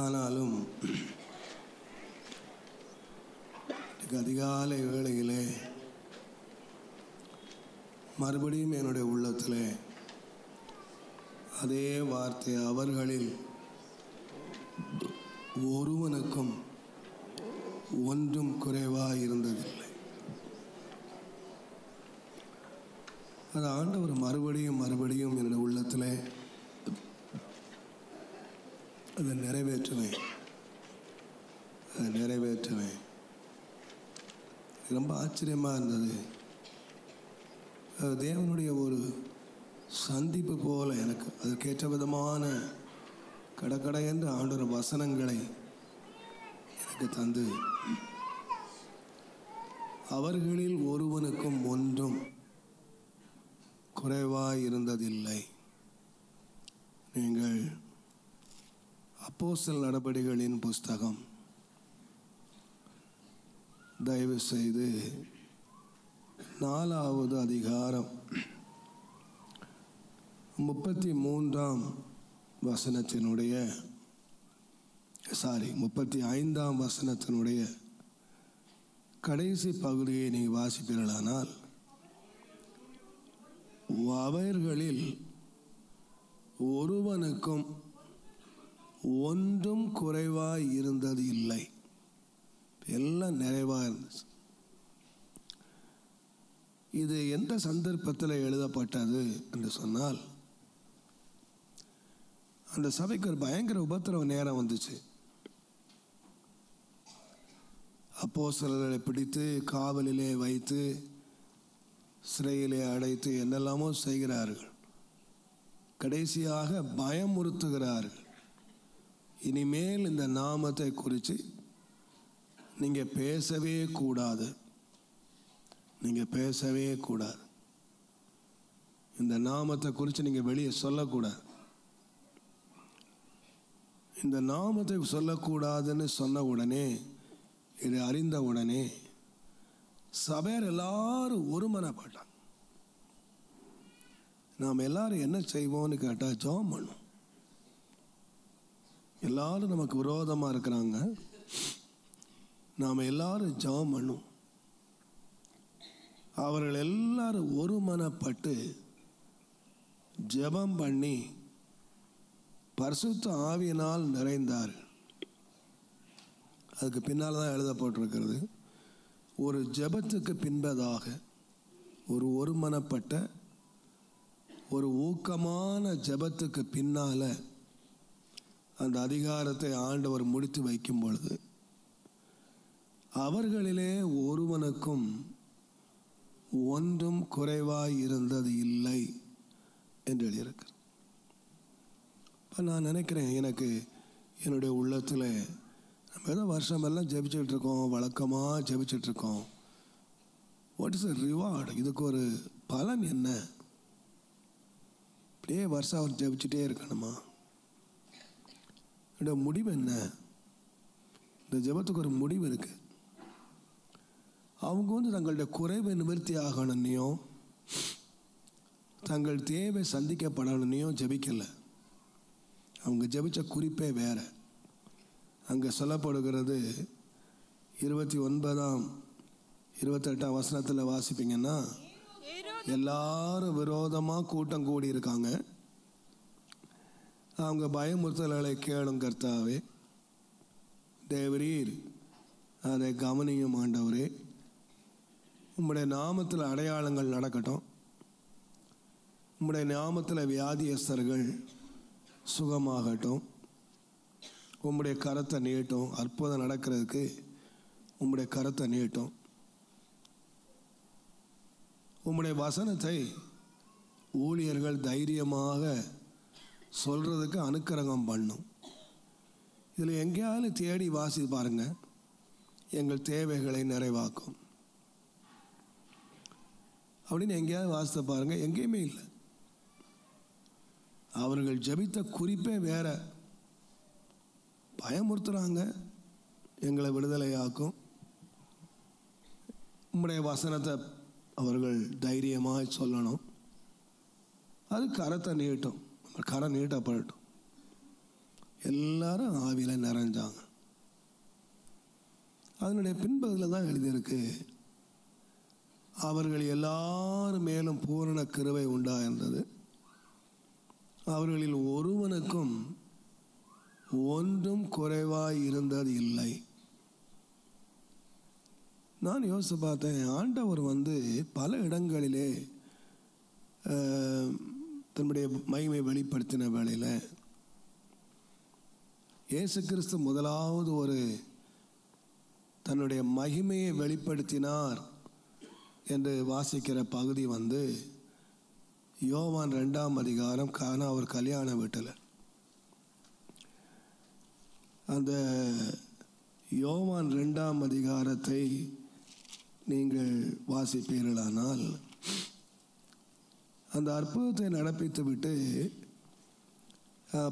ஆனாலும் அதிகாலை வேளையிலே மறுபடியும் என்னுடைய உள்ளத்தில் அதே வார்த்தை, அவர்களில் ஒருவனுக்கும் ஒன்றும் குறைவாக இருந்ததில்லை. அது ஆண்டவர் மறுபடியும் என்னுடைய உள்ளத்தில் அதை நிறைவேற்றுவேன். ரொம்ப ஆச்சரியமாக இருந்தது. தேவனுடைய ஒரு சந்திப்பு போல எனக்கு அதற்கேற்ற விதமான கடை என்று ஆண்டவர் வசனங்களை எனக்கு தந்து, அவர்களில் ஒருவனுக்கும் ஒன்றும் குறைவாய் இருந்ததில்லை. நீங்கள் அப்போஸ்தலர் நடபடிகளின் புஸ்தகம் தயவு செய்து 4வது அதிகாரம் 35ஆம் வசனத்தினுடைய கடைசி பகுதியை நீங்கள் வாசிப்பீர்களானால், அவர்களில் ஒருவனுக்கும் ஒன்றும் குறைவாய் இருந்தது இல்லை. எல்லாம் நிறைவாக இருந்துச்சு. இது எந்த சந்தர்ப்பத்தில் எழுதப்பட்டது என்று சொன்னால், அந்த சபைக்கு ஒரு பயங்கர உபத்திரவ நேரம் வந்துச்சு. அப்போஸ்தலர்களை பிடித்து காவலிலே வைத்து சிறையிலே அடைத்து என்னெல்லாமோ செய்கிறார்கள். கடைசியாக பயமுறுத்துகிறார்கள். இனிமேல் இந்த நாமத்தை குறித்து நீங்கள் பேசவே கூடாது. இந்த நாமத்தை குறித்து நீங்கள் வெளியே சொல்லக்கூடாது. இந்த நாமத்தை சொல்லக்கூடாதுன்னு சொன்ன உடனே, இதை அறிந்த உடனே சபையார் எல்லாரும் ஒருமனப்பட்டாங்க. நாம் எல்லாரும் என்ன செய்வோம்னு கேட்டால் ஜெபம் பண்ணும். எல்லாரும் நமக்கு விரோதமாக இருக்கிறாங்க, நாம் எல்லாரும் ஜெபம் பண்ணும். அவர்கள் எல்லாரும் ஒருமனப்பட்டு ஜெபம் பண்ணி பரிசுத்த ஆவியினால் நிறைந்தார்கள். அதுக்கு பின்னால் தான் எழுதப்பட்டிருக்கிறது, ஒரு ஜெபத்துக்கு பின்பதாக ஒருமனப்பட்ட ஒரு ஊக்கமான ஜெபத்துக்கு பின்னால் அந்த அதிகாரத்தை ஆண்டவர் முடித்து வைக்கும் பொழுது, அவர்களிலே ஒருவனுக்கும் ஒன்றும் குறைவாய் இருந்தது இல்லை என்று எழுதியிருக்கிறார். இப்போ நான் நினைக்கிறேன், எனக்கு என்னுடைய உள்ளத்தில் நம்ம ஏதோ வருஷமெல்லாம் ஜெபிச்சுட்ருக்கோம், வழக்கமாக ஜெபிச்சுட்ருக்கோம். What is a reward? இதுக்கு ஒரு பலன் என்ன? அப்படியே வருஷம் அவர் ஜெபிச்சுட்டே இருக்கணுமா? இதோட முடிவு என்ன? இந்த ஜெபத்துக்கு ஒரு முடிவு இருக்கு. அவங்க தங்களுடைய குறைவை நிவர்த்தி ஆகணுன்னையும் தங்கள் தேவை சந்திக்கப்படணுன்னையும் ஜெபிக்கலை. அவங்க ஜெபிச்ச குறிப்பே வேற. அங்கே சொல்லப்படுகிறது 29ஆம் 28ஆம் வசனத்தில் வாசிப்பீங்கன்னா, எல்லாரும் விரோதமாக கூட்டம் கூடி இருக்காங்க. அவங்க பயமுறுத்தல்களை கேளும் கர்த்தாவே, தேவரீர் அதை கவனியும் ஆண்டவரே. உம்முடைய நாமத்தில் அடையாளங்கள் நடக்கட்டும். உம்முடைய நாமத்தில் வியாதியஸ்தர்கள் சுகமாகட்டும். உம்முடைய கரத்தை நீட்டும். அற்புதம் நடக்கிறதுக்கு உம்முடைய கரத்தை நீட்டும். உம்முடைய வசனத்தை ஊழியர்கள் தைரியமாக சொல்கிறதுக்கு அனுக்கிரகம் பண்ணும். இதில் எங்கேயாவது தேடி வாசி பாருங்க, எங்கள் தேவைகளை நிறைவாக்கும் அப்படின்னு எங்கேயாவது வாசித்து பாருங்கள். எங்கேயுமே இல்லை. அவர்கள் ஜெபித்த குறிப்பே வேற. பயமுறுத்துறாங்க, எங்களை விடுதலையாக்கும். உம்முடைய வசனத்தை அவர்கள் தைரியமாக சொல்லணும். அது கரத்தை நீட்டும். கரம் நீட்டப்படட்டும். எல்லாரும் ஆவியில் நிறைஞ்சாங்க. அதனுடைய பின்பகுதியில் தான் எழுதியிருக்கு, அவர்கள் எல்லார் மேலும் பூரண கிருபை உண்டாயிருந்தது, அவர்களில் ஒருவனுக்கும் ஒன்றும் குறைவாய் இருந்தது இல்லை. நான் யோசித்து பார்த்தேன், ஆண்டவர் பல இடங்களிலே தன்னுடைய மகிமை வெளிப்படுத்தின வேளையில் இயேசு கிறிஸ்து முதலாவது தன்னுடைய மகிமையை வெளிப்படுத்தினார் என்று வாசிக்கிற பகுதி யோவான் 2ஆம் அதிகாரம் கானா ஒரு கல்யாண வீட்டில். அந்த யோவான் 2ஆம் அதிகாரத்தை நீங்கள் வாசிப்பீர்களானால் அந்த அற்புதத்தை நடப்பித்து விட்டு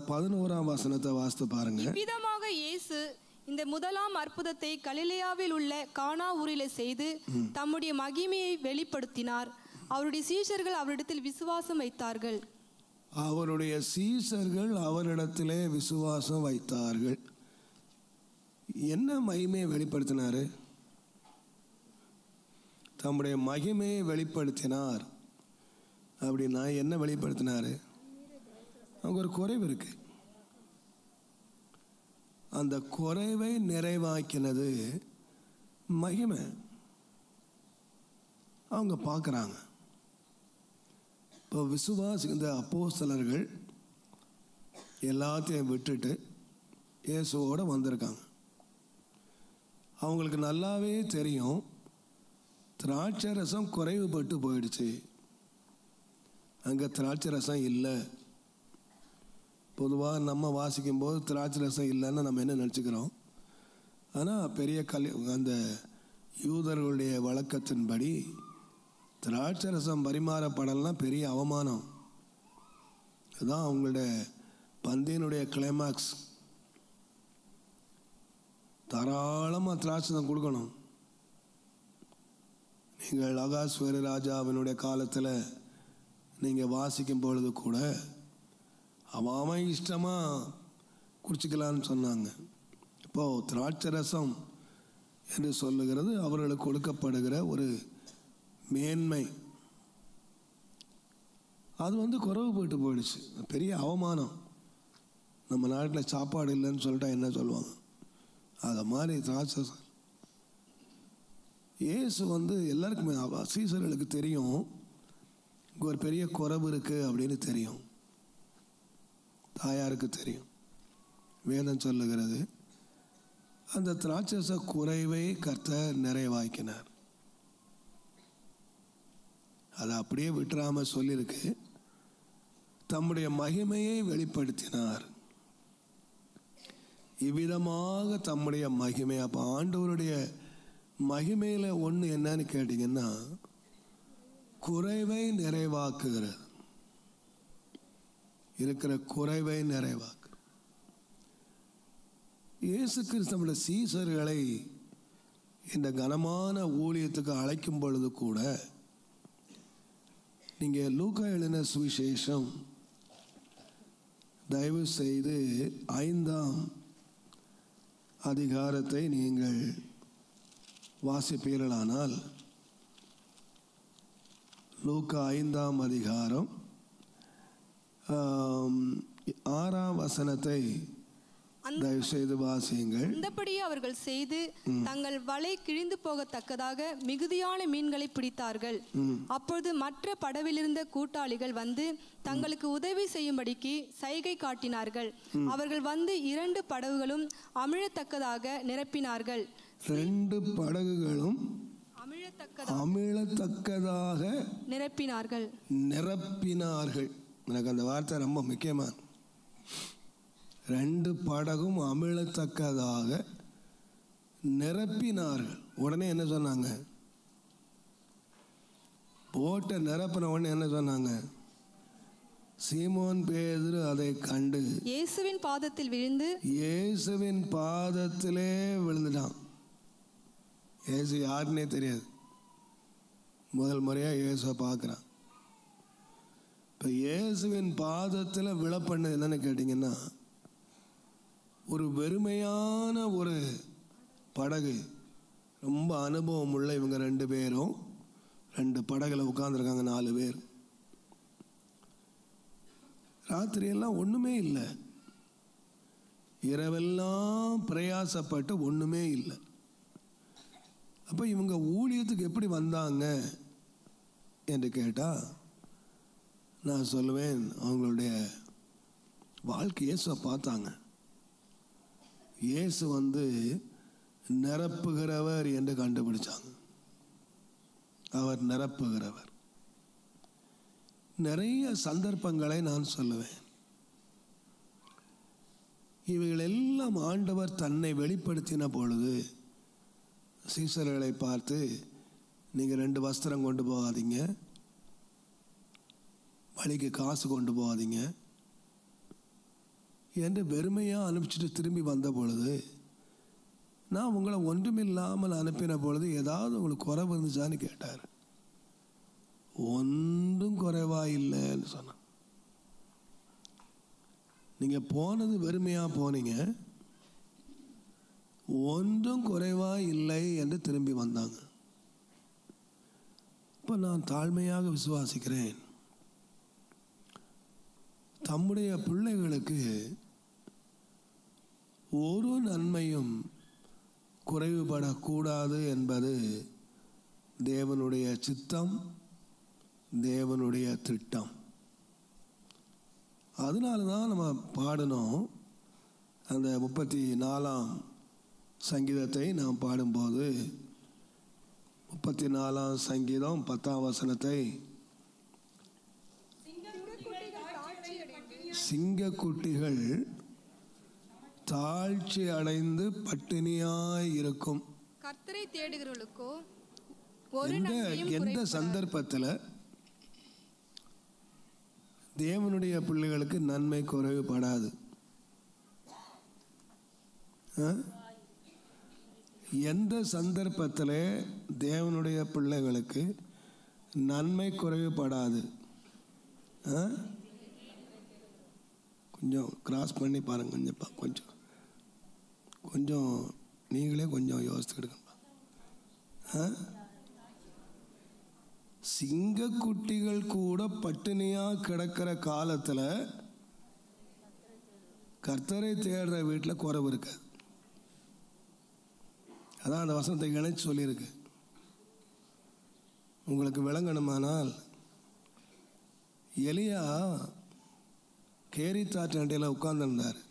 11ஆம் வசனத்தை வாசித்து பாருங்க. இவ்விதமாக இயேசு இந்த முதலாம் அற்புதத்தை கலிலேயாவில் உள்ள கானா ஊரிலே செய்து தம்முடைய மகிமையை வெளிப்படுத்தினார். அவருடைய சீஷர்கள் அவரிடத்தில் விசுவாசம் வைத்தார்கள். அவருடைய சீஷர்கள் அவரிடத்திலே விசுவாசம் வைத்தார்கள். என்ன மகிமையை வெளிப்படுத்தினார்? தம்முடைய மகிமையை வெளிப்படுத்தினார். அப்படின்னா என்ன வெளிப்படுத்தினார்? அவங்க ஒரு குறைவு இருக்கு, அந்த குறைவை நிறைவாக்கினது மகிமை. அவங்க பார்க்குறாங்க. இப்போ இந்த அப்போஸ்தலர்கள் எல்லாத்தையும் விட்டுட்டு இயேசுவோடு வந்திருக்காங்க. அவங்களுக்கு நல்லாவே தெரியும், திராட்சை ரசம் குறைவுபட்டு போயிடுச்சு, அங்கே திராட்சை ரசம் இல்லை. பொதுவாக நம்ம வாசிக்கும்போது திராட்சை ரசம் இல்லைன்னு நம்ம என்ன நினச்சிக்கிறோம். ஆனால் பெரிய அந்த யூதர்களுடைய வழக்கத்தின்படி திராட்சை ரசம் பரிமாறப்படலாம் பெரிய அவமானம். அதுதான் அவங்களுடைய பந்தியினுடைய கிளைமாக்ஸ். தாராளமாக திராட்சை ரசம் கொடுக்கணும். நீங்கள் அகாஸ்வேரு ராஜாவினுடைய காலத்தில் நீங்கள் வாசிக்கும் பொழுது கூட அவன் இஷ்டமாக குடிச்சிக்கலான்னு சொன்னாங்க. இப்போது திராட்சை ரசம் என்று சொல்லுகிறது அவர்களுக்கு கொடுக்கப்படுகிற ஒரு மேன்மை. அது குறைவு போயிட்டு போயிடுச்சு, பெரிய அவமானம். நம்ம நாட்டில் சாப்பாடு இல்லைன்னு சொல்லிட்டா என்ன சொல்லுவாங்க, அதை மாதிரி திராட்சை ரசம். இயேசு எல்லாருக்குமே சீசர்களுக்கு தெரியும் இங்கே ஒரு பெரிய குறைவு இருக்குது அப்படின்னு தெரியும். தாயாருக்கு தெரியும். வேதம் சொல்லுகிறது அந்த திராட்சை குறைவை கர்த்தர் நிறைவாக்கினார். அதை அப்படியே விட்டுறாம சொல்லியிருக்கு, தம்முடைய மகிமையை வெளிப்படுத்தினார். இவ்விதமாக தம்முடைய மகிமை. அப்போ ஆண்டவருடைய மகிமையில் ஒன்று என்னன்னு கேட்டிங்கன்னா, குறைவை நிறைவாக்குகிறது. இருக்கிற குறைவை நிறைவாக்கு. இயேசு கிறிஸ்துவோட சீசர்களை இந்த கனமான ஊழியத்துக்கு அழைக்கும் பொழுது கூட நீங்கள் லூக்கா எழுதின சுவிசேஷம் தயவு செய்து 5ஆம் அதிகாரத்தை நீங்கள் வாசிப்பீர்களானால், லூக்கா 5ஆம் அதிகாரம் 6ஆம் வசனத்தை தயவு செய்து வாசியுங்கள். அந்தபடியே அவர்கள் செய்து தங்கள் வலை கிழிந்து போகத்தக்கதாக மிகுதியான மீன்களை பிடித்தார்கள். அப்பொழுது மற்ற படவிலிருந்த கூட்டாளிகள் தங்களுக்கு உதவி செய்யும்படிக்கு சைகை காட்டினார்கள். அவர்கள் 2 படகுகளும் அமிழத்தக்கதாக நிரப்பினார்கள். 2 படகுகளும் அமிழத்தக்கதாக நிரப்பினார்கள். எனக்கு அந்த வார்த்தை ரொம்ப முக்கியமான. 2 படகும் அமிழத்தக்கதாக நிரப்பினார்கள். உடனே என்ன சொன்னாங்க? போட்டை நிரப்பின உடனே என்ன சொன்னாங்க? சீமோன் பேதுரு அதை கண்டு இயேசுவின் பாதத்தில் விழுந்து இயேசுவின் பாதத்திலே விழுந்துட்டான். இயேசு யாருன்னே தெரியாது, முதல் முறையாக இயேசுவை பார்க்குறான். இப்போ இயேசுவின் பாதத்தில் விழப்பண்ணது என்னன்னு கேட்டிங்கன்னா, ஒரு வெறுமையான ஒரு படகு. ரொம்ப அனுபவம் உள்ள இவங்க 2 பேரும் 2 படகுல உட்காந்துருக்காங்க, 4 பேர். ராத்திரியெல்லாம் ஒன்றுமே இல்லை, இரவெல்லாம் பிரயாசப்பட்டு ஒன்றுமே இல்லை. அப்போ இவங்க ஊழியத்துக்கு எப்படி வந்தாங்க என்று கேட்டால் நான் சொல்லுவேன், அவங்களுடைய வாழ்க்கை இயேசுவை பார்த்தாங்க. இயேசு நிரப்புகிறவர் என்று கண்டுபிடிச்சாங்க. அவர் நிரப்புகிறவர். நிறைய சந்தர்ப்பங்களை நான் சொல்லுவேன். இவைகளெல்லாம் ஆண்டவர் தன்னை வெளிப்படுத்தின பொழுது சீசர்களை பார்த்து, நீங்கள் 2 வஸ்திரம் கொண்டு போகாதீங்க, வழிக்கு காசு கொண்டு போகாதீங்க என்று வெறுமையாக அனுப்பிச்சிட்டு திரும்பி வந்த பொழுது, நான் உங்களை ஒன்றுமில்லாமல் அனுப்பின பொழுது ஏதாவது உங்களுக்கு குறைவு இருந்துச்சான்னு கேட்டார். ஒன்றும் குறைவா இல்லைன்னு சொன்னான். நீங்கள் போனது வெறுமையாக போனீங்க, ஒன்றும் குறைவா இல்லை என்று திரும்பி வந்தாங்க. இப்போ நான் தாழ்மையாக விசுவாசிக்கிறேன், தம்முடைய பிள்ளைகளுக்கு ஒரு நன்மையும் குறைவுபடக்கூடாது என்பது தேவனுடைய சித்தம், தேவனுடைய திட்டம். அதனால தான் நம்ம பாடணும். அந்த 34ஆம் சங்கீதத்தை நாம் பாடும்போது 34ஆம் சங்கீதம் 10ஆம் வசனத்தை, சிங்கக்குட்டிகள் தாழ்ச்சி அடைந்து பட்டினியாய் இருக்கும். கர்த்தரை தேடுகிறவர்களுக்கோ எந்த சந்தர்ப்பத்தில் தேவனுடைய பிள்ளைகளுக்கு நன்மை குறைவுபடாது? எந்த சந்தர்ப்பத்தில் தேவனுடைய பிள்ளைகளுக்கு நன்மை குறைவுபடாது? கொஞ்சம் கிராஸ் பண்ணி பாருங்க, கொஞ்சம் கொஞ்சம் நீங்களே கொஞ்சம் யோசிச்சுக்கிடுங்க. சிங்கக்குட்டிகள் கூட பட்டினியாக கிடக்கிற காலத்தில் கர்த்தரை தேடுற வீட்டில் குறைவு இருக்கு. அதான் அந்த வசனத்தை இணைச்சு சொல்லியிருக்கு. உங்களுக்கு விளங்கணுமானால், எலியா கேரித்தாற்றண்டையில் உட்கார்ந்துருந்தார்.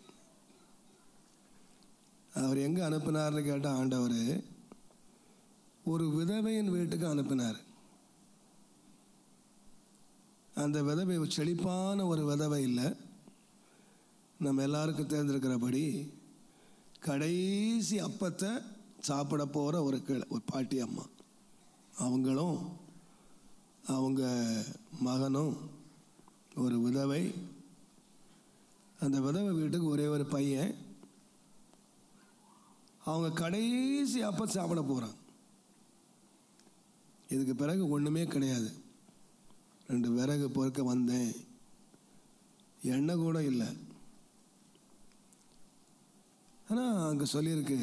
அவர் எங்கே அனுப்பினார்னு கேட்டால், ஆண்டவர் ஒரு விதவையின் வீட்டுக்கு அனுப்பினார். அந்த விதவை செழிப்பான ஒரு விதவை இல்லை, நம்ம எல்லாருக்கும் தேர்ந்தெடுக்கிறபடி கடைசி அப்பத்தை சாப்பிட போகிற ஒரு பாட்டி அம்மா. அவங்களும் அவங்க மகனும் ஒரு விதவை. அந்த விதவை வீட்டுக்கு ஒரே ஒரு பையன். அவங்க கடைசி அப்ப சாப்பிட போகிறாங்க. இதுக்கு பிறகு ஒன்றுமே கிடையாது. 2 விறகு பொறுக்க வந்தேன், எண்ணெய் கூட இல்லை. ஆனால் அங்கே சொல்லியிருக்கு,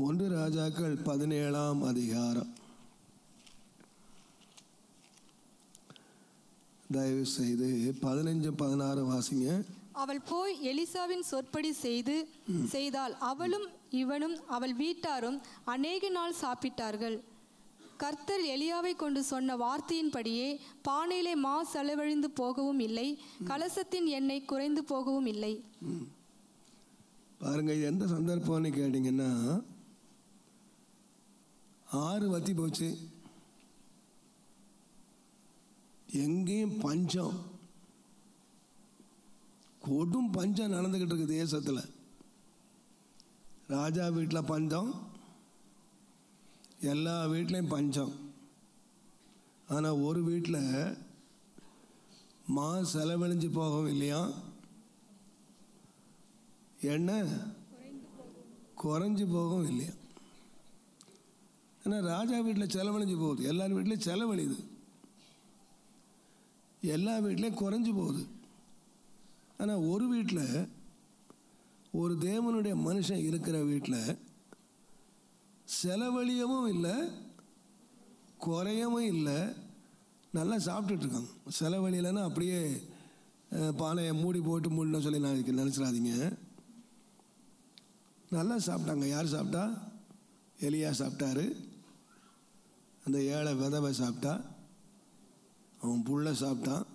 1 ராஜாக்கள் 17ஆம் அதிகாரம், தயவு செய்து 15-16 வாசிங்க. அவள் போய் எலிசாவின் சொற்படி செய்தால் அவளும் இவனும் அவள் வீட்டாரும் அநேக நாள் சாப்பிட்டார்கள். கர்த்தர் எலியாவை கொண்டு சொன்ன வார்த்தையின்படியே பானையிலே மா செலவழிந்து போகவும் இல்லை, கலசத்தின் எண்ணெய் குறைந்து போகவும் இல்லை. பாருங்க, இது எந்த சந்தர்ப்பம்னு கேட்டீங்கன்னா, 6 வத்தி போச்சு, எங்கேயும் பஞ்சம், கொடும் பஞ்சம் நடந்துக்கிட்டு இருக்கு தேசத்தில். ராஜா வீட்டில் பஞ்சம், எல்லா வீட்லேயும் பஞ்சம். ஆனால் ஒரு வீட்டில் மா செலவழிஞ்சு போகவும் இல்லையா, எண்ணெய் குறைஞ்சி போகவும் இல்லையா. ஏன்னா ராஜா வீட்டில் செலவழிஞ்சு போகுது, எல்லார் வீட்லேயும் செலவழிது, எல்லா வீட்லேயும் குறைஞ்சி போகுது. ஆனால் ஒரு வீட்டில் ஒரு தேவனுடைய மனுஷன் இருக்கிற வீட்டில் செலவழியவும் இல்லை, குறையவும் இல்லை, நல்லா சாப்பிட்டுட்ருக்காங்க. செலவழியிலன்னா அப்படியே பானையை மூடி போட்டு மூடின சொல்லி நான் நினச்சிடாதீங்க. நல்லா சாப்பிட்டாங்க. யார் சாப்பிட்டா? எலியா சாப்பிட்டாரு, அந்த ஏழை விதவை சாப்பிட்டா, அவன் புள்ள சாப்பிட்டான்.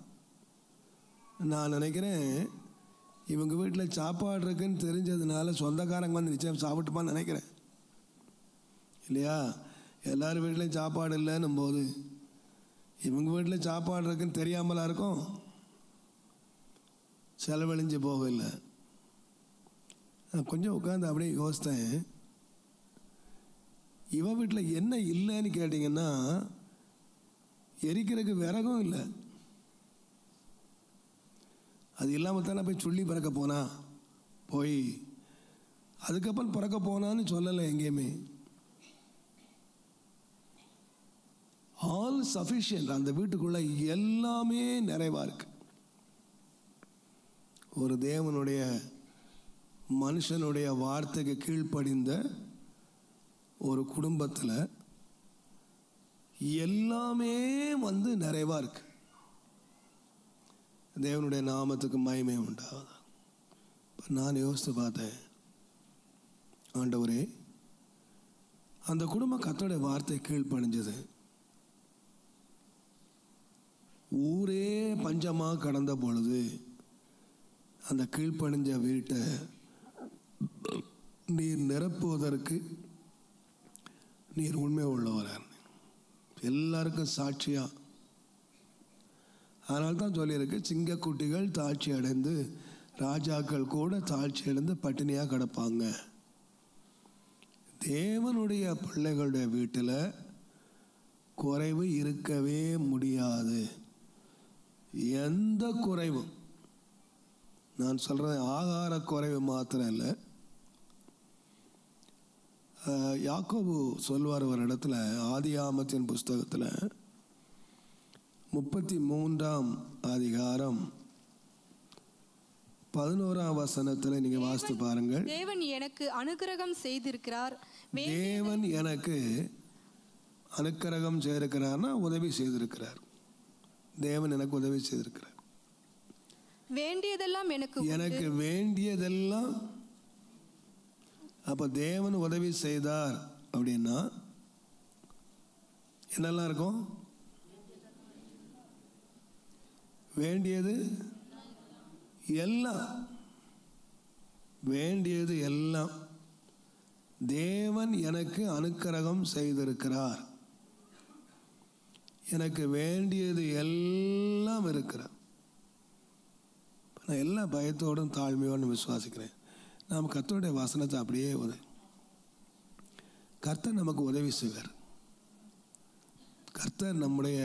நான் நினைக்கிறேன் இவங்க வீட்டில் சாப்பாடு இருக்குன்னு தெரிஞ்சதுனால சொந்தக்காரங்க வந்து நிச்சயம் சாப்பிட்டுப்பான்னு நினைக்கிறேன். இல்லையா? எல்லார் வீட்லேயும் சாப்பாடு இல்லைன்னும் போது இவங்க வீட்டில் சாப்பாடு இருக்குன்னு தெரியாமலா இருக்கும்? செலவழிஞ்சு போகவில்லை. நான் கொஞ்சம் உட்காந்து அப்படியே யோசித்தேன், இவன் வீட்டில் என்ன இல்லைன்னு கேட்டிங்கன்னா எரிக்கிறதுக்கு விறகும் இல்லை. அது இல்லாமல் தானே போய் சொல்லி பிறக்க போனா, போய் அதுக்கப்புறம் பிறக்க போனான்னு சொல்லலை எங்கேயுமே. All sufficient. அந்த வீட்டுக்குள்ள எல்லாமே நிறைவாக இருக்கு. ஒரு தேவனுடைய மனுஷனுடைய வார்த்தைக்கு கீழ்ப்படிந்த ஒரு குடும்பத்தில் எல்லாமே வந்து நிறைவாக இருக்கு. தேவனுடைய நாமத்துக்கு மகிமை உண்டாகுது. நான் யோசித்து பார்த்தேன், ஆண்டவரே, அந்த குடும்பம் கர்த்தருடைய வார்த்தை கீழ்ப்படிஞ்சது. ஊரே பஞ்சமாக கடந்த பொழுது அந்த கீழ்ப்படிஞ்ச வீட்டை நீர் நிரப்புவதற்கு நீர் உண்மை உள்ளவரார், எல்லாருக்கும் சாட்சியா. அதனால தான் சொல்லியிருக்கு, சிங்கக்குட்டிகள் தாழ்ச்சி அடைந்து ராஜாக்கள் கூட தாழ்ச்சி அடைந்து பட்டினியாக கிடப்பாங்க. தேவனுடைய பிள்ளைகளுடைய வீட்டில் குறைவு இருக்கவே முடியாது. எந்த குறைவும், நான் சொல்கிறேன், ஆகார குறைவு மாத்திரம் இல்லை. யாக்கோபு சொல்வார் ஒரு இடத்துல, ஆதியாமத்தின் புஸ்தகத்தில் 33ஆம் அதிகாரம் 11ஆம் வசனத்தில் நீங்கள் வாசித்து பாருங்கள். தேவன் எனக்கு அனுக்கிரகம் செய்திருக்கிறார். தேவன் எனக்கு அனுக்கிரகம் செய்திருக்கிறார்னா உதவி செய்திருக்கிறார். தேவன் எனக்கு உதவி செய்திருக்கிறார். வேண்டியதெல்லாம் எனக்கு வேண்டியதெல்லாம். அப்ப தேவன் உதவி செய்தார் அப்படின்னா என்னெல்லாம் இருக்கும்? வேண்டியது எல்லாம். வேண்டியது எல்லாம் தேவன் எனக்கு அனுக்கிரகம் செய்திருக்கிறார். எனக்கு வேண்டியது எல்லாம் இருக்கிறார். நான் எல்லா பயத்தோடும் தாழ்மையோடும் விசுவாசிக்கிறேன். நாம் கர்த்தருடைய வசனத்தை அப்படியே கர்த்தர் நமக்கு உதவி செய்வார். கர்த்தர் நம்முடைய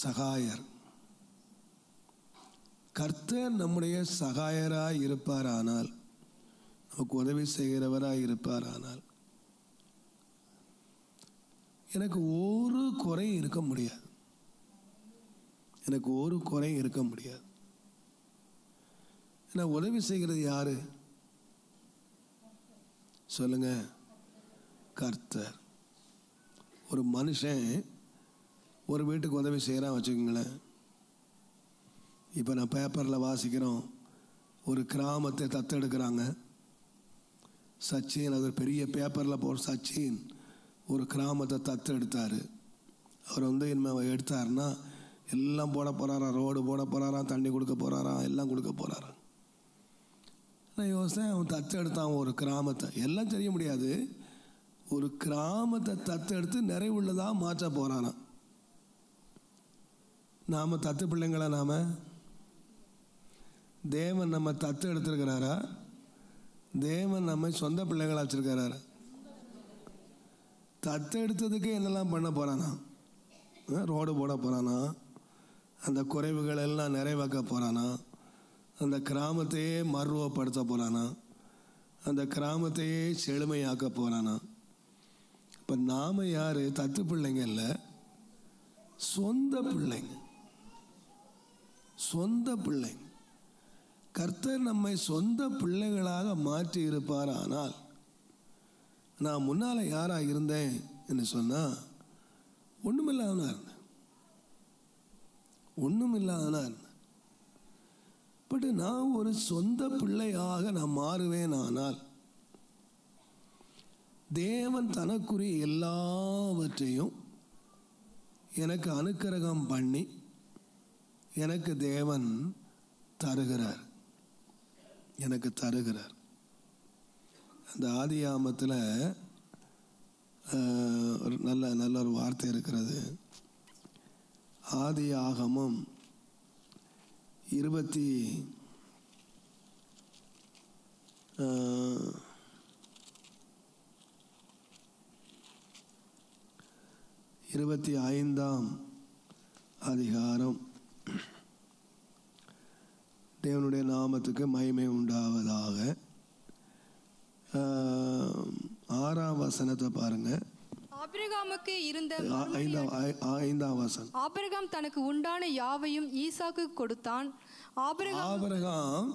சகாயர். கர்த்தர் நம்முடைய சகாயராய் இருப்பாரானால், நமக்கு உதவி செய்கிறவராய் இருப்பாரானால், எனக்கு ஒரு குறை இருக்க முடியாது. எனக்கு ஒரு குறை இருக்க முடியாது. ஏன்னா உதவி செய்கிறது யாரு சொல்லுங்க? கர்த்தர். ஒரு மனுஷன் ஒரு வீட்டுக்கு உதவி செய்கிறான் வச்சுக்கோங்களேன். இப்போ நான் பேப்பரில் வாசிக்கிறோம், ஒரு கிராமத்தை தத்தெடுக்கிறாங்க. சச்சின், அது பெரிய பேப்பரில் போகிற சச்சின் ஒரு கிராமத்தை தத்தெடுத்தார். அவர் இனிமேல் எடுத்தாருன்னா எல்லாம் போட போகிறாராம், ரோடு போட போகிறாராம், தண்ணி கொடுக்க போகிறாராம், எல்லாம் கொடுக்க போகிறாராம். நான் யோசித்தேன், அவன் தத்தெடுத்தான் ஒரு கிராமத்தை. எல்லாம் செய்ய முடியாது, ஒரு கிராமத்தை தத்தெடுத்து நிறைவுள்ளதாக மாற்ற போகிறானா. நாம் தத்து பிள்ளைங்களா? நாம் தேவன் நம்ம தத்து எடுத்துருக்கிறாரா? தேவன் நம்ம சொந்த பிள்ளைங்களா வச்சிருக்கிறாரா? தத்து எடுத்ததுக்கு என்னெல்லாம் பண்ண போகிறானா? ரோடு போட போகிறானா? அந்த குறைவுகள் எல்லாம் நிறைவாக்க போகிறானா? அந்த கிராமத்தையே மறுரூபப்படுத்த போகிறானா? அந்த கிராமத்தையே செழுமையாக்க போகிறானா? இப்போ நாம் யார்? தத்து பிள்ளைங்க இல்லை, சொந்த பிள்ளைங்க. சொந்த பிள்ளைங்க. கர்த்தர் நம்மை சொந்த பிள்ளைகளாக மாற்றி இருப்பார். ஆனால் நான் முன்னால் யாராக இருந்தேன் என்று சொன்னால் ஒன்றுமில்லாதவனாக இருந்தேன், ஒன்றுமில்லாதவனாக இருந்தேன். பட் நான் ஒரு சொந்த பிள்ளையாக நான் மாறுவேன். ஆனால் தேவன் தனக்குரிய எல்லாவற்றையும் எனக்கு அனுக்கிரகம் பண்ணி எனக்கு தேவன் தருகிறார், எனக்கு தருகிறார். அந்த ஆதியாமத்தில் ஒரு நல்ல ஒரு வார்த்தை இருக்கிறது. ஆதி ஆகமம் 25ஆம் அதிகாரம். தேவனுடைய நாமத்துக்கு மகிமை உண்டாவதாக. 6ஆம் வசனத்தை பாருங்க. ஆபிரகாமுக்கு இருந்த 5ஆம் வசனம். ஆபிரகாம் தனக்கு உண்டான யாவையும் ஈசாக்கு கொடுத்தான். ஆபிரகாம்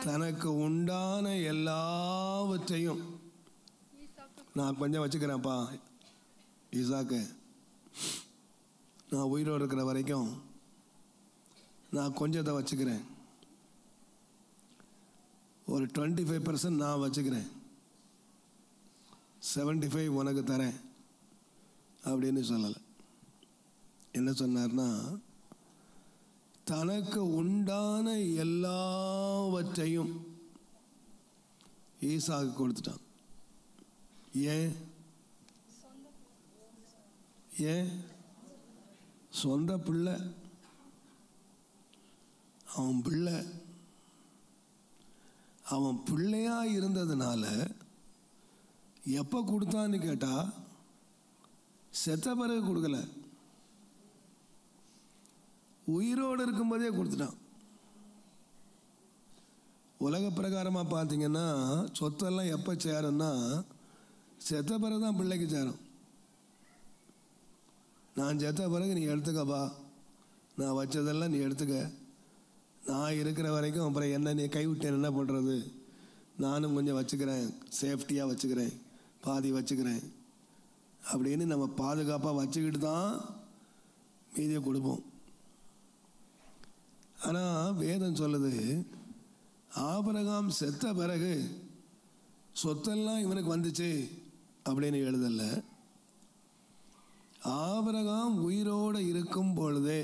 தனக்கு உண்டான எல்லாவற்றையும், நான் கொஞ்சம் வச்சுக்கிறேன்ப்பா ஈசாக்கு, நான் உயிரோடு இருக்கிற வரைக்கும் நான் கொஞ்சத்தை வச்சுக்கிறேன், ஒரு 25% நான் வச்சுக்கிறேன், 75 உனக்கு தரேன் அப்படின்னு சொல்லலை. என்ன சொன்னார்னா, தனக்கு உண்டான எல்லாவற்றையும் ஈசாக்கு கொடுத்துட்டான். ஏன்? சொந்த பிள்ளை, அவன் பிள்ளை, அவன் பிள்ளையா இருந்ததுனால எப்போ கொடுத்தான்னு கேட்டா செத்த பிறகு கொடுக்கல, உயிரோடு இருக்கும்போதே கொடுத்துட்டான். உலக பிரகாரமாக பார்த்தீங்கன்னா சொத்தெல்லாம் எப்போ சேரும்னா செத்த பிறகு தான் பிள்ளைக்கு சேரும். நான் செத்த பிறகு நீ எடுத்துக்கப்பா, நான் வச்சதெல்லாம் நீ எடுத்துக்க, நான் இருக்கிற வரைக்கும் அப்புறம் என்ன நீ கைவிட்டேன் என்ன பண்ணுறது, நானும் கொஞ்சம் வச்சுக்கிறேன், சேஃப்டியாக வச்சுக்கிறேன், பாதி வச்சுக்கிறேன் அப்படின்னு நம்ம பாதுகாப்பாக வச்சுக்கிட்டு தான் மீதியை கொடுப்போம். ஆனால் வேதம் சொல்லுது, ஆபிரகாம் செத்த பிறகு சொத்தெல்லாம் இவனுக்கு வந்துச்சு அப்படின்னு எழுதலை. ஆபிரகாம் உயிரோடு இருக்கும் பொழுதே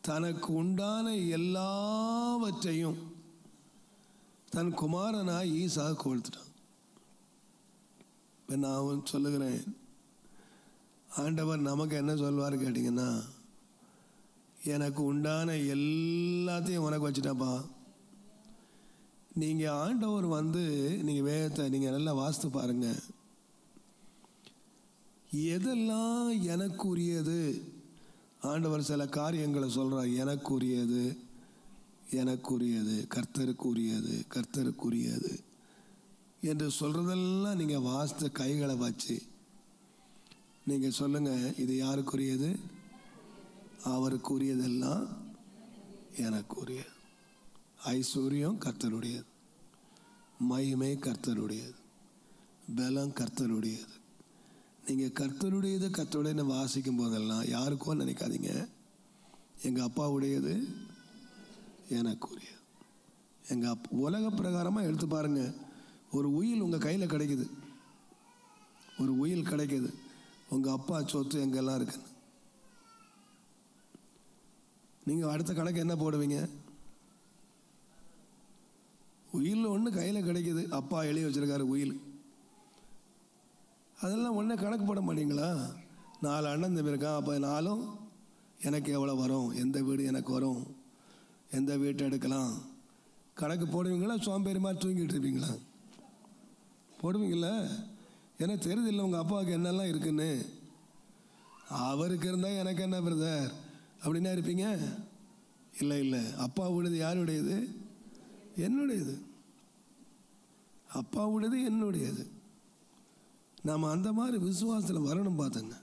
தனக்கு உண்டான எல்லாவற்றையும் தன் குமாரனாய் ஈசாக்கு கொடுத்துட்டான். இப்போ நான் சொல்லுகிறேன், ஆண்டவர் நமக்கு என்ன சொல்வார் கேட்டிங்கன்னா, எனக்கு உண்டான எல்லாத்தையும் உனக்கு வச்சுட்டாப்பா. நீங்கள் ஆண்டவர் நீங்கள் வேதத்தை நீங்கள் நல்லா வாசித்து பாருங்கள். எதெல்லாம் எனக்குரியது, ஆண்டவர் சில காரியங்களை சொல்கிறார். எனக்குரியது, எனக்குரியது, கர்த்தருக்குரியது, கர்த்தருக்குரியது என்று சொல்கிறதெல்லாம் நீங்கள் வாசித்த கைகளை வச்சு நீங்கள் சொல்லுங்கள், இது யாருக்குரியது? அவருக்குரியதெல்லாம் எனக்குரியது. ஐஸ்வர்யம் கர்த்தருடையது, மகிமை கர்த்தருடையது, பலம் கர்த்தருடையது. நீங்கள் கர்த்தருடையது கர்த்தருடைய வாசிக்கும் போதெல்லாம் யாருக்கோ நினைக்காதீங்க, எங்கள் அப்பாவுடையது எனக்குரியது. எங்கள் உலக பிரகாரமாக எடுத்து பாருங்கள். ஒரு உயில் உங்கள் கையில் கிடைக்குது, ஒரு உயில் கிடைக்குது, உங்கள் அப்பா சொத்து எங்கெல்லாம் இருக்குன்னு நீங்கள் அடுத்த கணக்கு என்ன போடுவீங்க? உயில் ஒன்று கையில் கிடைக்குது, அப்பா எழுதி வச்சிருக்காரு உயில், அதெல்லாம் ஒன்றே கணக்கு போட மாட்டீங்களா? 4 அண்ணன் தம்பி இருக்கான், அப்போ 4ம் எனக்கு எவ்வளோ வரும், எந்த வீடு எனக்கு வரும், எந்த வீட்டை எடுக்கலாம், கணக்கு போடுவீங்களா? சோம்பேறி மாதிரி தூங்கிட்டு இருப்பீங்களா? போடுவீங்கள? ஏன்னா தெரியுதில்லை உங்கள் அப்பாவுக்கு என்னெல்லாம் இருக்குன்னு. அவருக்கு இருந்தால் எனக்கு என்ன பிரதர் அப்படின்னா இருப்பீங்க? இல்லை இல்லை, அப்பாவுடையது யாருடையது? என்னுடையது. அப்பாவுடையது என்னுடையது. நாம் அந்த மாதிரி விசுவாசத்தில் வரணும். பார்த்துங்க,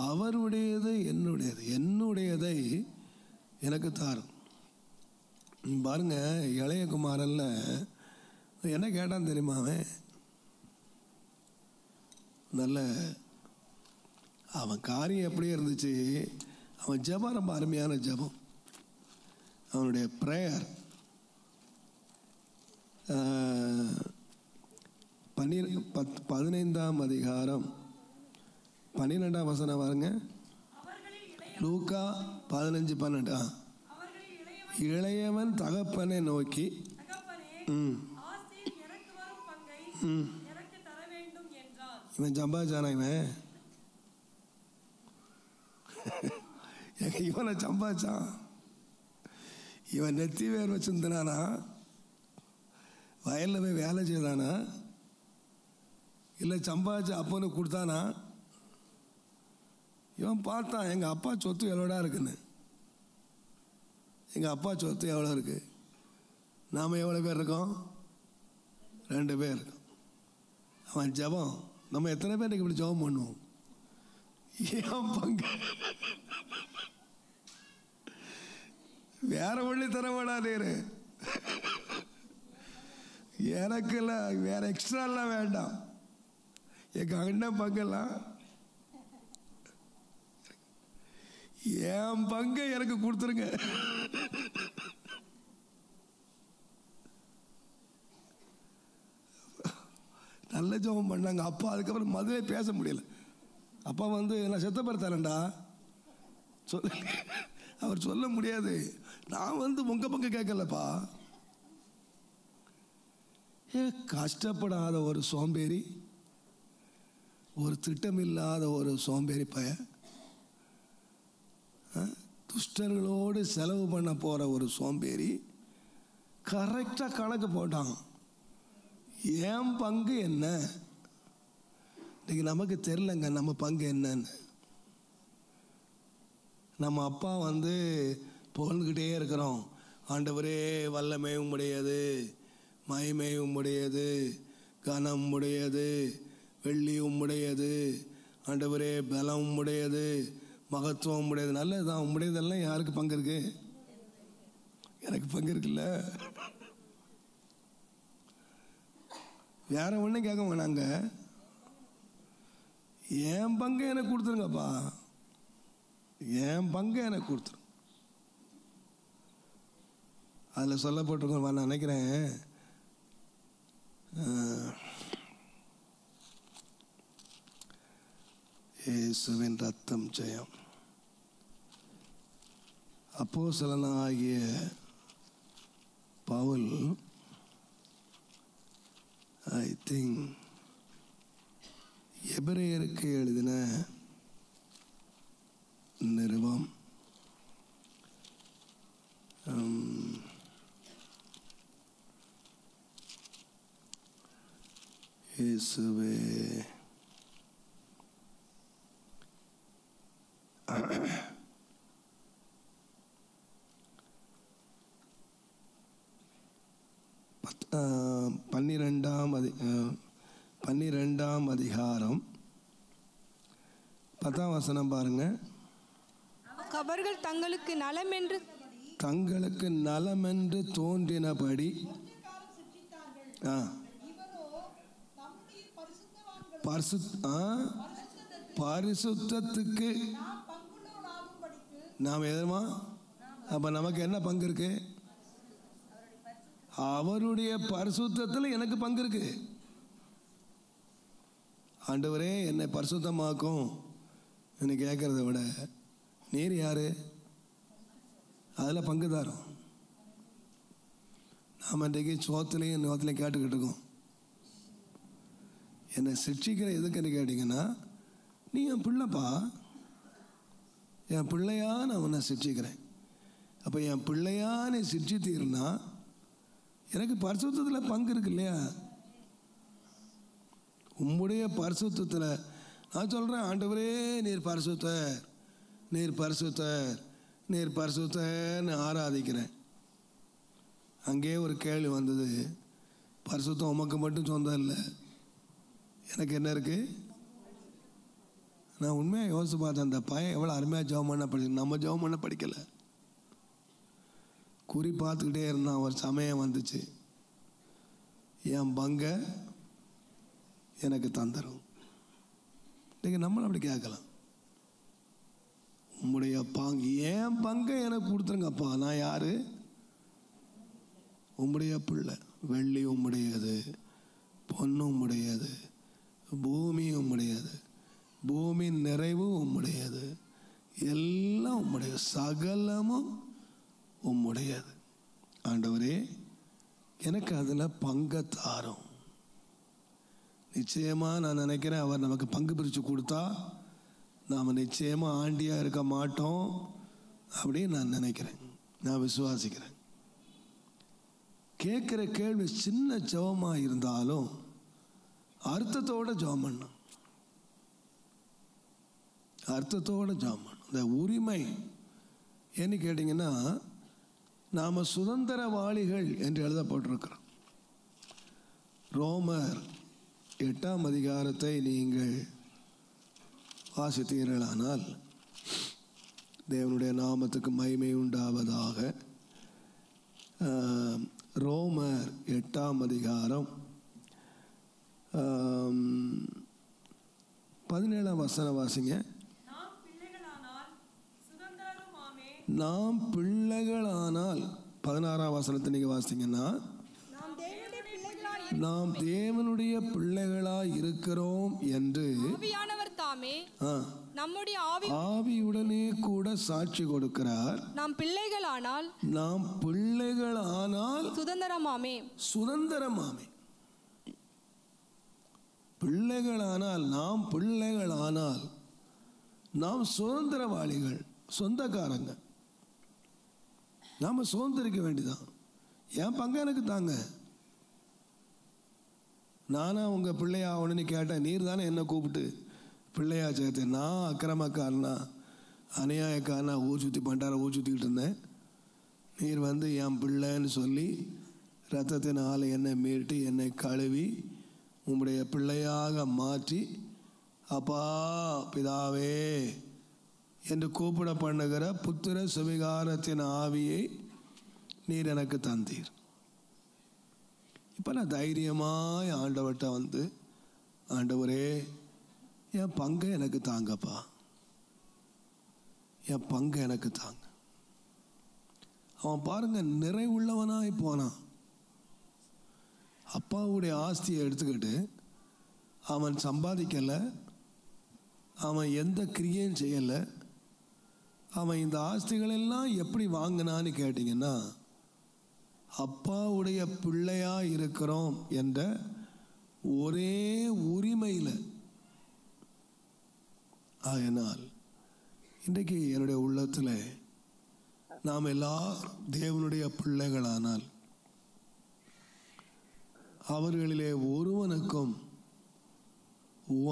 அவருடையது என்னுடையது. என்னுடையதை எனக்கு தாரும். பாருங்க, இளைய குமாரன்ல என்ன கேட்டான் தெரியுமா? அவன் நல்ல அவன் காரியம் எப்படியே இருந்துச்சு. அவன் ஜெபம் ரொம்ப அருமையான ஜெபம். அவனுடைய ப்ரேயர் 15ஆம் அதிகாரம் 12ஆம் வசனம் பாருங்க. லூக்கா 15:12. இளையவன் தகப்பனை நோக்கி இவன் சம்பாதிச்சானா? இவனை சம்பாதிச்சான். இவன் நெத்தி வேர் வச்சிருந்தானா? வயலில் போய் வேலை செய்தானா? இல்லை சம்பாதிச்சு அப்பனுக்கு கொடுத்தானா? இவன் பார்த்தான், எங்கள் அப்பா சொத்து எவ்வளோடா இருக்குன்னு. எங்கள் அப்பா சொத்து எவ்வளோ இருக்கு? நாம் எவ்வளோ பேர் இருக்கோம்? 2 பேர் இருக்கோம். அவன் ஜெபம், நம்ம எத்தனை பேர் இப்படி ஜெபம் பண்ணுவோம்? ஏன் பங்கு வேற ஒண்ணு தரமாடாதேரு, எனக்குலாம் வேற எக்ஸ்ட்ராலாம் வேண்டாம். எங்க அண்ணன் பங்கெல்லாம் என் பங்கை எனக்கு கொடுத்துருங்க. நல்ல ஜெபம் பண்ணாங்க அப்பா. அதுக்கப்புறம் மதுவே பேச முடியல. அப்பா நான் செத்த பேர் தரேன்டா சொல்ல, அவர் சொல்ல முடியாது. நான் உங்க பங்கு கேட்கலப்பா. கஷ்டப்படாத ஒரு சோம்பேறி, ஒரு திட்டமில்லாத ஒரு சோம்பேறி பையன், துஷ்டர்களோடு செலவு பண்ண போற ஒரு சோம்பேறி கரெக்டா கணக்கு போட்டான். என் பங்கு என்ன? இன்னைக்கு நமக்கு தெரியலங்க நம்ம பங்கு என்னன்னு. நம்ம அப்பா புகழ்ந்துக்கிட்டே இருக்கிறோம், ஆண்டவரே வல்லமை உம்முடையது, மகிமை உம்முடையது, கனம் உம்முடையது, வெள்ளி உம்முடையது, ஆண்டவரே பலம் உம்முடையது, மகத்துவம் உம்முடையது. நல்லதுதான், உம்முடையதெல்லாம் யாருக்கு பங்கு இருக்கு? எனக்கு பங்கு இருக்குல்ல. வேற ஒன்றும் கேட்க வேணாங்க, என் பங்கை எனக்கு கொடுத்துருங்கப்பா, என் பங்கை எனக்கு கொடுத்துருங்க. அதில் சொல்லப்பட்டிருக்கோம், நான் நினைக்கிறேன் இயேசுவின் ரத்தம் ஜெயம். அப்போஸ்தலனாகிய பவுல் ஐ திங்க் எபிரேயருக்கு எழுதின நிருபம் இயேசுவே 12ஆம் அதிகாரம் 10ஆம் வசனம் பாருங்க. அவர்கள் தங்களுக்கு நலமென்று தோன்றினபடி பரிசுத்தத்துக்கு நாம் எதுமா? அப்ப நமக்கு என்ன பங்கு இருக்கு? அவருடைய பரிசுத்தத்தில் எனக்கு பங்கு இருக்கு. ஆண்டவரே என்னை பரிசுத்தமாக்கும் என்று கேட்கறத விட நீர் யாரு? அதில் பங்குதாரம். நாம் இன்றைக்கு சோத்துலையும் நோத்துலையும் கேட்டுக்கிட்டு இருக்கோம். என்னை சிக்ஷிக்கிற எதுக்குன்னு கேட்டிங்கன்னா, நீ என் பிள்ளைப்பா, என் பிள்ளையா நான் உன்னை சிக்ஷிக்கிறேன். அப்போ என் பிள்ளையா நீ சிக்ஷித்தீர்னா எனக்கு பரிசுத்தத்தில் பங்கு இருக்கு இல்லையா? உம்முடைய பரிசுத்தத்தில் நான் சொல்கிறேன், ஆண்டவரே நீர் பரிசுத்தர், நீர் பரிசுத்தர், நீர் பரிசுத்தர்னு ஆராதிக்கிறேன். அங்கே ஒரு கேள்வி வந்தது, பரிசுத்தம் உமக்கு மட்டும் சொந்தம் இல்லை, எனக்கு என்ன இருக்கு? நான் உண்மையாக யோசிச்சு பார்த்தேன், அந்த பையன் எவ்வளோ அருமையாக ஜெபம் பண்ண நம்ம ஜெபம் பண்ண படிக்கலை. குறி பார்த்துக்கிட்டே இருந்தான். ஒரு சமயம் வந்துச்சு, என் பங்கை எனக்கு தந்துடும். இன்றைக்கி நம்மளும் அப்படி கேட்கலாம், உம்முடைய என் பங்கை எனக்கு கொடுத்துருங்கப்பா. நான் யாரு? உம்முடைய பிள்ளை. வெள்ளி உம்முடையது, பொண்ணு உம்முடையது, பூமி உம்முடையது, பூமியின் நிறைவு உம்முடையது, எல்லாம் உம்முடைய, சகலமும் உம்முடையது. ஆண்டவரே, எனக்கு அதில் பங்கை தாரும். நிச்சயமாக நான் நினைக்கிறேன், அவர் நமக்கு பங்கு பிரித்து கொடுத்தா நாம் நிச்சயமாக ஆண்டியாக இருக்க மாட்டோம் அப்படின்னு நான் நினைக்கிறேன், நான் விசுவாசிக்கிறேன். கேட்குற கேள்வி சின்ன ஜெபமாக இருந்தாலும் அர்த்தத்தோடு ஜெபம் பண்ணணும், அர்த்தத்தோடு ஜெபம் பண்ணணும். இந்த உரிமை என்ன கேட்டிங்கன்னா, நாம் சுதந்திரவாளிகள் என்று எழுதப்பட்டிருக்கிறோம். ரோமர் 8ஆம் அதிகாரத்தை நீங்கள் வாசித்தீர்களானால், தேவனுடைய நாமத்துக்கு மகிமை உண்டாவதாக. ரோமர் 8ஆம் அதிகாரம் 17ஆம் வசனம் வாசிங்க. நாம் பிள்ளைகளானால் 16ஆம் வசனத்தை நீங்கள் வாசிங்கன்னா, நாம் தேவனுடைய பிள்ளைகளாய் இருக்கிறோம் என்று ஆவியானவர் தாமே நம்முடைய ஆவியுடனே கூட சாட்சி கொடுக்கிறார். நாம் பிள்ளைகளானால் சுதந்திரமாமே. சுதந்திரமாமே. பிள்ளைகளானால், நாம் பிள்ளைகளானால் நாம் சுதந்திரவாளிகள், சொந்தக்காரங்க. நாம் சுதந்திரிக்க வேண்டிதான். என் பங்கு எனக்கு தாங்க. நானா உங்கள் பிள்ளையா ஆகணும்னு கேட்டேன், நீர் தானே என்னை கூப்பிட்டு பிள்ளையா சேர்த்தேன். நான் அக்கிரமக்காரனா, அநியாயக்காரனா, ஊர் சுற்றி பண்டார ஊர் சுற்றிக்கிட்டு இருந்தேன். நீர் வந்து என் பிள்ளைன்னு சொல்லி ரத்தத்தினால் என்னை மீட்டு என்னை கழுவி உம்முடைய பிள்ளையாக மாற்றி, அப்பா பிதாவே என்று கூப்பிட பண்ணுகிற புத்திர சுவிகாரத்தின் ஆவியை நீர் எனக்கு தந்தீர். இப்போ நான் தைரியமாய் ஆண்டவர்கிட்ட வந்து, ஆண்டவரே என் பங்கை எனக்கு தாங்கப்பா, என் பங்கை எனக்கு தாங்க. அவன் பாருங்க, நிறைவுள்ளவனாய் போனான். அப்பாவுடைய ஆஸ்தியை எடுத்துக்கிட்டு அவன் சம்பாதிக்கலை, அவன் எந்த கிரியையும் செய்யலை. அவன் இந்த ஆஸ்திகளெல்லாம் எப்படி வாங்கினான்னு கேட்டிங்கன்னா, அப்பாவுடைய பிள்ளையா இருக்கிறோம் என்ற ஒரே உரிமையில். ஆகையினால் இன்றைக்கு என்னுடைய உள்ளத்தில் நாம் எல்லாரும் தேவனுடைய பிள்ளைகளானால் அவர்களிலே ஒருவனுக்கும்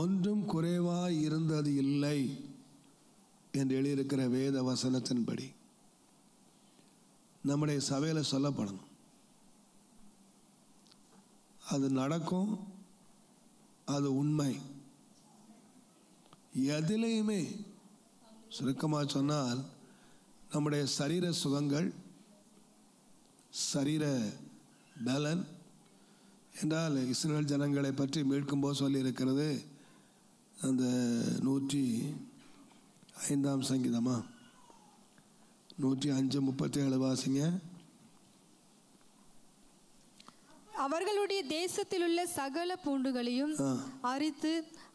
ஒன்றும் குறைவாய் இருந்தது இல்லை என்று எழுதியிருக்கிற வேத வசனத்தின்படி நம்முடைய சபையில் சொல்லப்படணும். அது நடக்கும், அது உண்மை. எதிலையுமே சுருக்கமாக சொன்னால், நம்முடைய சரீர சுகங்கள், சரீர பலன் என்றால் இஸ்ரவேல் ஜனங்களை பற்றி மீட்கும்போது சொல்லியிருக்கிறது, அந்த 105ஆம் சங்கீதமா 105:37 வாசிங்க. அவர்களுடைய தேசத்தில் உள்ள சகல பூண்டுகளையும் அரித்து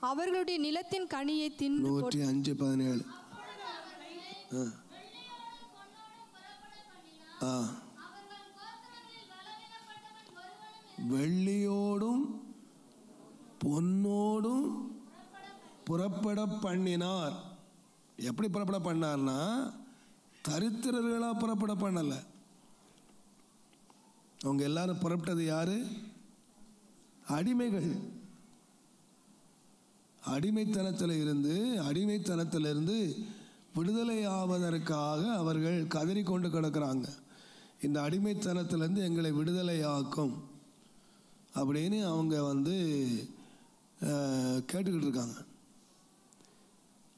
அவர்களுடைய நிலத்தின் கனியை தின்று. 105:17. வெள்ளியோடும் பொன்னோடும் புறப்பட பண்ணினார். எப்படி புறப்பட பண்ணார்னா, தரித்திரர்களாக புறப்பட பண்ணலை. அவங்க எல்லாரும் புறப்பட்டது யாரு? அடிமைகள். அடிமைத்தனத்திலிருந்து விடுதலை ஆவதற்காக அவர்கள் கதறி கொண்டு கிடக்கிறாங்க. இந்த அடிமைத்தனத்திலிருந்து எங்களை விடுதலையாக்கும் அப்படின்னு அவங்க வந்து கேட்டுக்கிட்டு இருக்காங்க.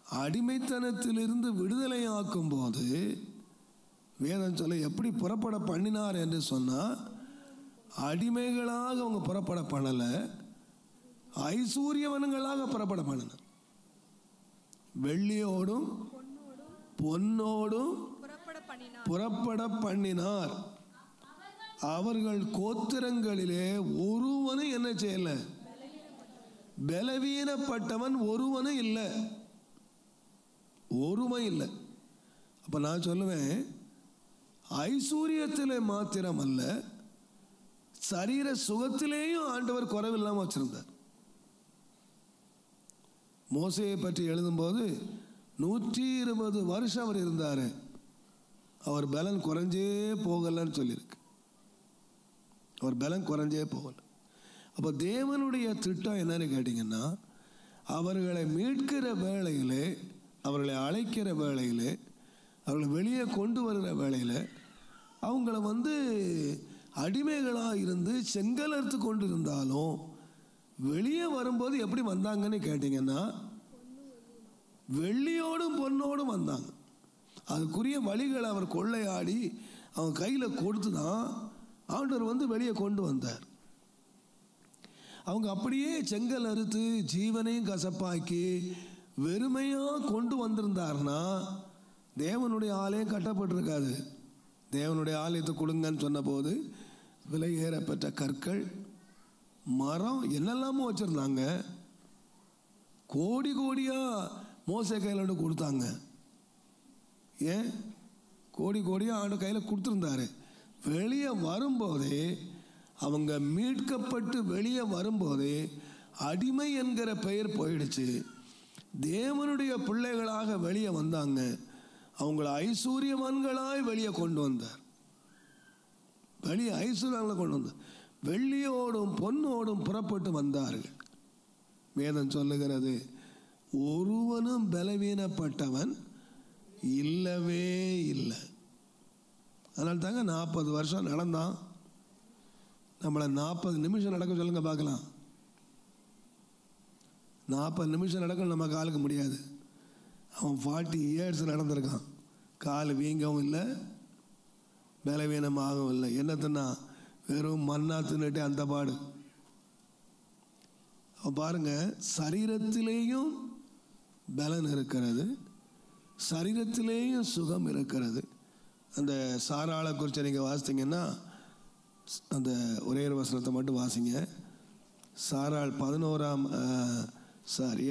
அடிமைத்தனத்திலிருந்து விடுதலையாக்கும் போது வேதம் சொல்ல எப்படி புறப்பட பண்ணினார் என்று சொன்னால், அடிமைகளாக அவங்க புறப்பட பண்ணலை, ஐஸ்வர்யவன்களாக புறப்பட பண்ணினார். வெள்ளியோடும் பொன்னோடும் புறப்பட பண்ணினார். அவர்கள் கோத்திரங்களிலே ஒருவனும் என்ன செய்யல, பலவீனப்பட்டவன் ஒருவனும் இல்லை, ஒருமை இல்லை. அப்ப நான் சொல்லுவேன், ஐஸ்வர்யத்திலே மாத்திரம் அல்ல, சரீர சுகத்திலேயும் ஆண்டவர் குறைவில்லாமல் வச்சிருந்தார். மோசேயை பற்றி எழுதும்போது 120 வருஷம் அவர் இருந்தார், அவர் பலன் குறைஞ்சே போகலன்னு சொல்லியிருக்கு. அவர் பலன் குறைஞ்சே போகல. அப்போ தேவனுடைய திட்டம் என்னன்னு கேட்டிங்கன்னா, அவர்களை மீட்கிற வேளையிலே, அவர்களை அழைக்கிற வேளையிலே, அவர்களை வெளியே கொண்டு வருகிற வேளையில் அவங்கள அடிமைகளாக இருந்து செங்கலறுத்து கொண்டு இருந்தாலும் வெளியே வரும்போது எப்படி வந்தாங்கன்னு கேட்டிங்கன்னா, வெள்ளியோடும் பொன்னோடும் வந்தாங்க. அதுக்குரிய வழிகளை அவர் கொள்ளையாடி அவங்க கையில் கொடுத்து தான் ஆண்டவர் வெளியே கொண்டு வந்தார். அவங்க அப்படியே செங்கல் அறுத்து ஜீவனையும் கசப்பாக்கி வெறுமையாக கொண்டு வந்திருந்தார்னா தேவனுடைய ஆலயம் கட்டப்பட்டிருக்காது. தேவனுடைய ஆலயத்தை கொடுங்கன்னு சொன்னபோது விலை ஏறப்பட்ட கற்கள், மரம், என்னெல்லாமோ வச்சுருந்தாங்க. கோடி கோடியாக மோசே கையில் கொடுத்தாங்க. ஏன் கோடி கோடியாக ஆண்டு கையில் கொடுத்துருந்தாரு. வெளியே வரும்போதே, அவங்க மீட்கப்பட்டு வெளியே வரும்போதே அடிமை என்கிற பெயர் போயிடுச்சு. தேவனுடைய பிள்ளைகளாக வெளியே வந்தாங்க. அவங்கள ஐஸ்வர்யவான்களாய் வெளியே கொண்டு வந்தார். வெளியே ஐஸ்வர்யங்களை கொண்டு வந்தார். வெள்ளியோடும் பொன்னோடும் புறப்பட்டு வந்தார்கள். வேதம் சொல்லுகிறது, ஒருவனும் பலவீனப்பட்டவன் இல்லவே இல்லை. அதனால தாங்க 40 வருஷம் நடந்தான். நம்மளை 40 நிமிஷம் நடக்க சொல்லுங்க பார்க்கலாம். 40 நிமிஷம் நடக்க நம்ம காலுக்கு முடியாது. அவன் 40 years நடந்திருக்கான். கால் வீங்கவும் இல்லை, பலவீனமாகவும் இல்லை. என்னத்துன்னா வெறும் மண்ணா தின்னுட்டு அந்த பாடு. பாருங்க, சரீரத்திலேயும் பலன் இருக்கிறது, சரீரத்திலேயும் சுகம் இருக்கிறது. அந்த சாராளை குறித்து நீங்கள் வாசித்தீங்கன்னா, அந்த ஒரே ஒரு வசனத்தை மட்டும் வாசிங்க. சாராள் 11ஆம்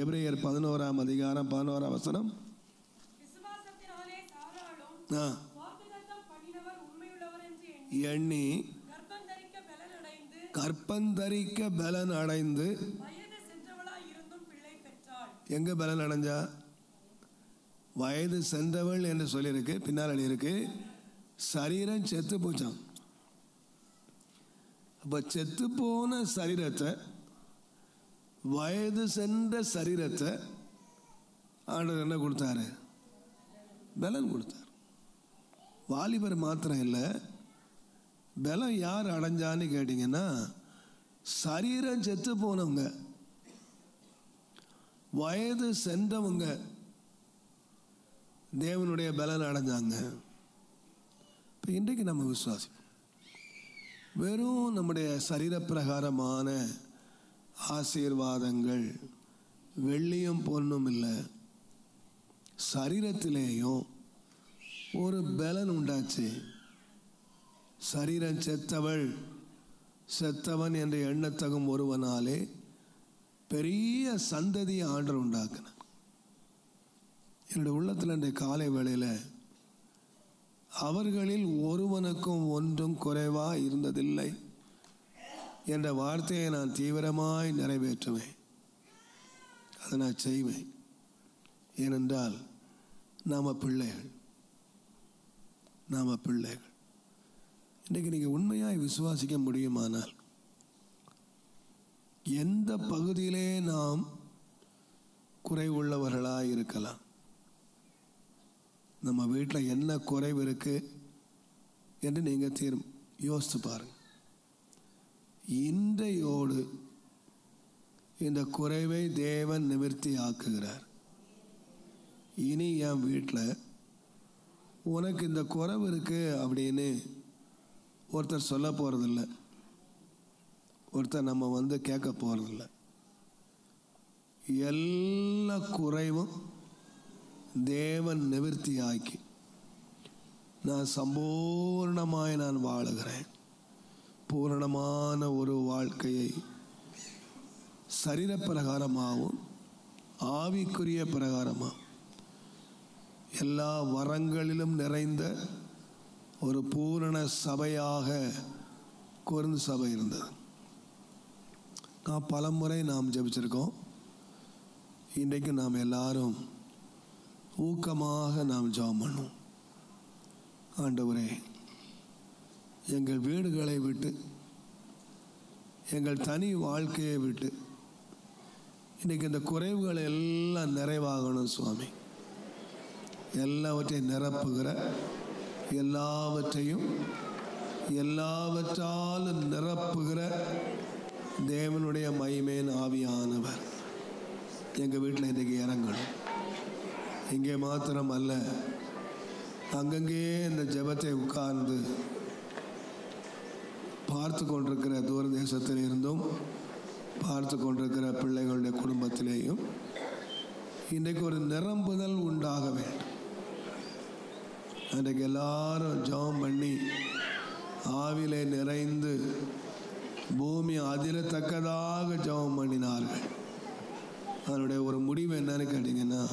எபிரேயர் 11ஆம் அதிகாரம் 11ஆம் வசனம். எண்ணி கற்பந்தரிக்க பலன் அடைந்து. எங்க பலன் அடைஞ்சா? வயது சென்றவள் என்று சொல்லியிருக்கு. பின்னால் இருக்கு சரீரம் செத்து போச்சான். அப்ப செத்து போன சரீரத்தை, வயது சென்ற சரீரத்தை ஆண்டவர் என்ன கொடுத்தாரு? பலன் கொடுத்தார். வாலிபர் மாத்திரம் இல்லை, பலம் யார் அடைஞ்சான்னு கேட்டிங்கன்னா, சரீரம் செத்து போனவங்க, வயது சென்றவங்க தேவனுடைய பலன் அடைஞ்சாங்க. இப்போ இன்றைக்கு நம்ம விசுவாசிப்போம். வெறும் நம்முடைய சரீரப்பிரகாரமான ஆசீர்வாதங்கள் வெள்ளியும் பொன்னும் இல்லை, சரீரத்திலேயும் ஒரு பலன் உண்டாச்சு. சரீரம் செத்தவன் என்று எண்ணத்தகும் ஒருவனாலே பெரிய சந்ததியை ஆண்டவர் உண்டாக்கினார். என்னுடைய உள்ளத்தில் இன்றைய காலை வேளையில், அவர்களில் ஒருவனுக்கும் ஒன்றும் குறைவா இருந்ததில்லை என்ற வார்த்தையை நான் தீவிரமாய் நிறைவேற்றுவேன். அதை நான் செய்வேன். ஏனென்றால் நாம் பிள்ளைகள். இன்றைக்கு நீங்கள் உண்மையாய் விசுவாசிக்க முடியுமானால், எந்த பகுதியிலே நாம் குறைவுள்ளவர்களாக இருக்கலாம், நம்ம வீட்டில் என்ன குறைவு இருக்கு என்று நீங்கள் யோசித்து பாருங்கள். இன்றையோடு இந்த குறைவை தேவன் நிவர்த்தி ஆக்குகிறார். இனி என் வீட்டில் உனக்கு இந்த குறைவு இருக்கு அப்படின்னு ஒருத்தர் சொல்ல போகிறதில்ல, ஒருத்தர் நம்ம கேட்க போகிறதில்ல. எல்லா குறைவும் தேவன் நிவர்த்தியாக்கி நான் சம்பூர்ணமாய் நான் வாழுகிறேன். பூரணமான ஒரு வாழ்க்கையை சரீரப்பிரகாரமாகவும் ஆவிக்குரிய பிரகாரமாகவும் எல்லா வரங்களிலும் நிறைந்த ஒரு பூரண சபையாக கொரிந்து சபை இருந்தது. பல முறை நாம் ஜெபிச்சிருக்கோம். இன்றைக்கு நாம் எல்லாரும் ஊக்கமாக நாம் ஜெபம் பண்ணுவோம். ஆண்டவரே, எங்கள் வீடுகளை விட்டு, எங்கள் தனி வாழ்க்கையை விட்டு இன்றைக்கி இந்த குறைவுகள் எல்லாம் நிறைவாகணும் சுவாமி. எல்லாவற்றையும் நிரப்புகிற, எல்லாவற்றாலும் நிரப்புகிற தேவனுடைய மகிமையின் ஆவியானவர் எங்கள் வீட்டில் இன்றைக்கி இறங்கணும். இங்கே மாத்திரம் அல்ல, அங்கங்கே இந்த ஜெபத்தை உட்கார்ந்து பார்த்து கொண்டிருக்கிற தூர தேசத்தில் இருந்தும் பார்த்து கொண்டிருக்கிற பிள்ளைகளுடைய குடும்பத்திலேயும் இன்றைக்கு ஒரு நிரம்புதல் உண்டாக வேண்டும். அன்றைக்கு எல்லாரும் ஜெபம் பண்ணி ஆவிலே நிறைந்து பூமி அதிரத்தக்கதாக ஜெபம் பண்ணினார்கள். அதனுடைய ஒரு முடிவு என்னன்னு கேட்டிங்கன்னா,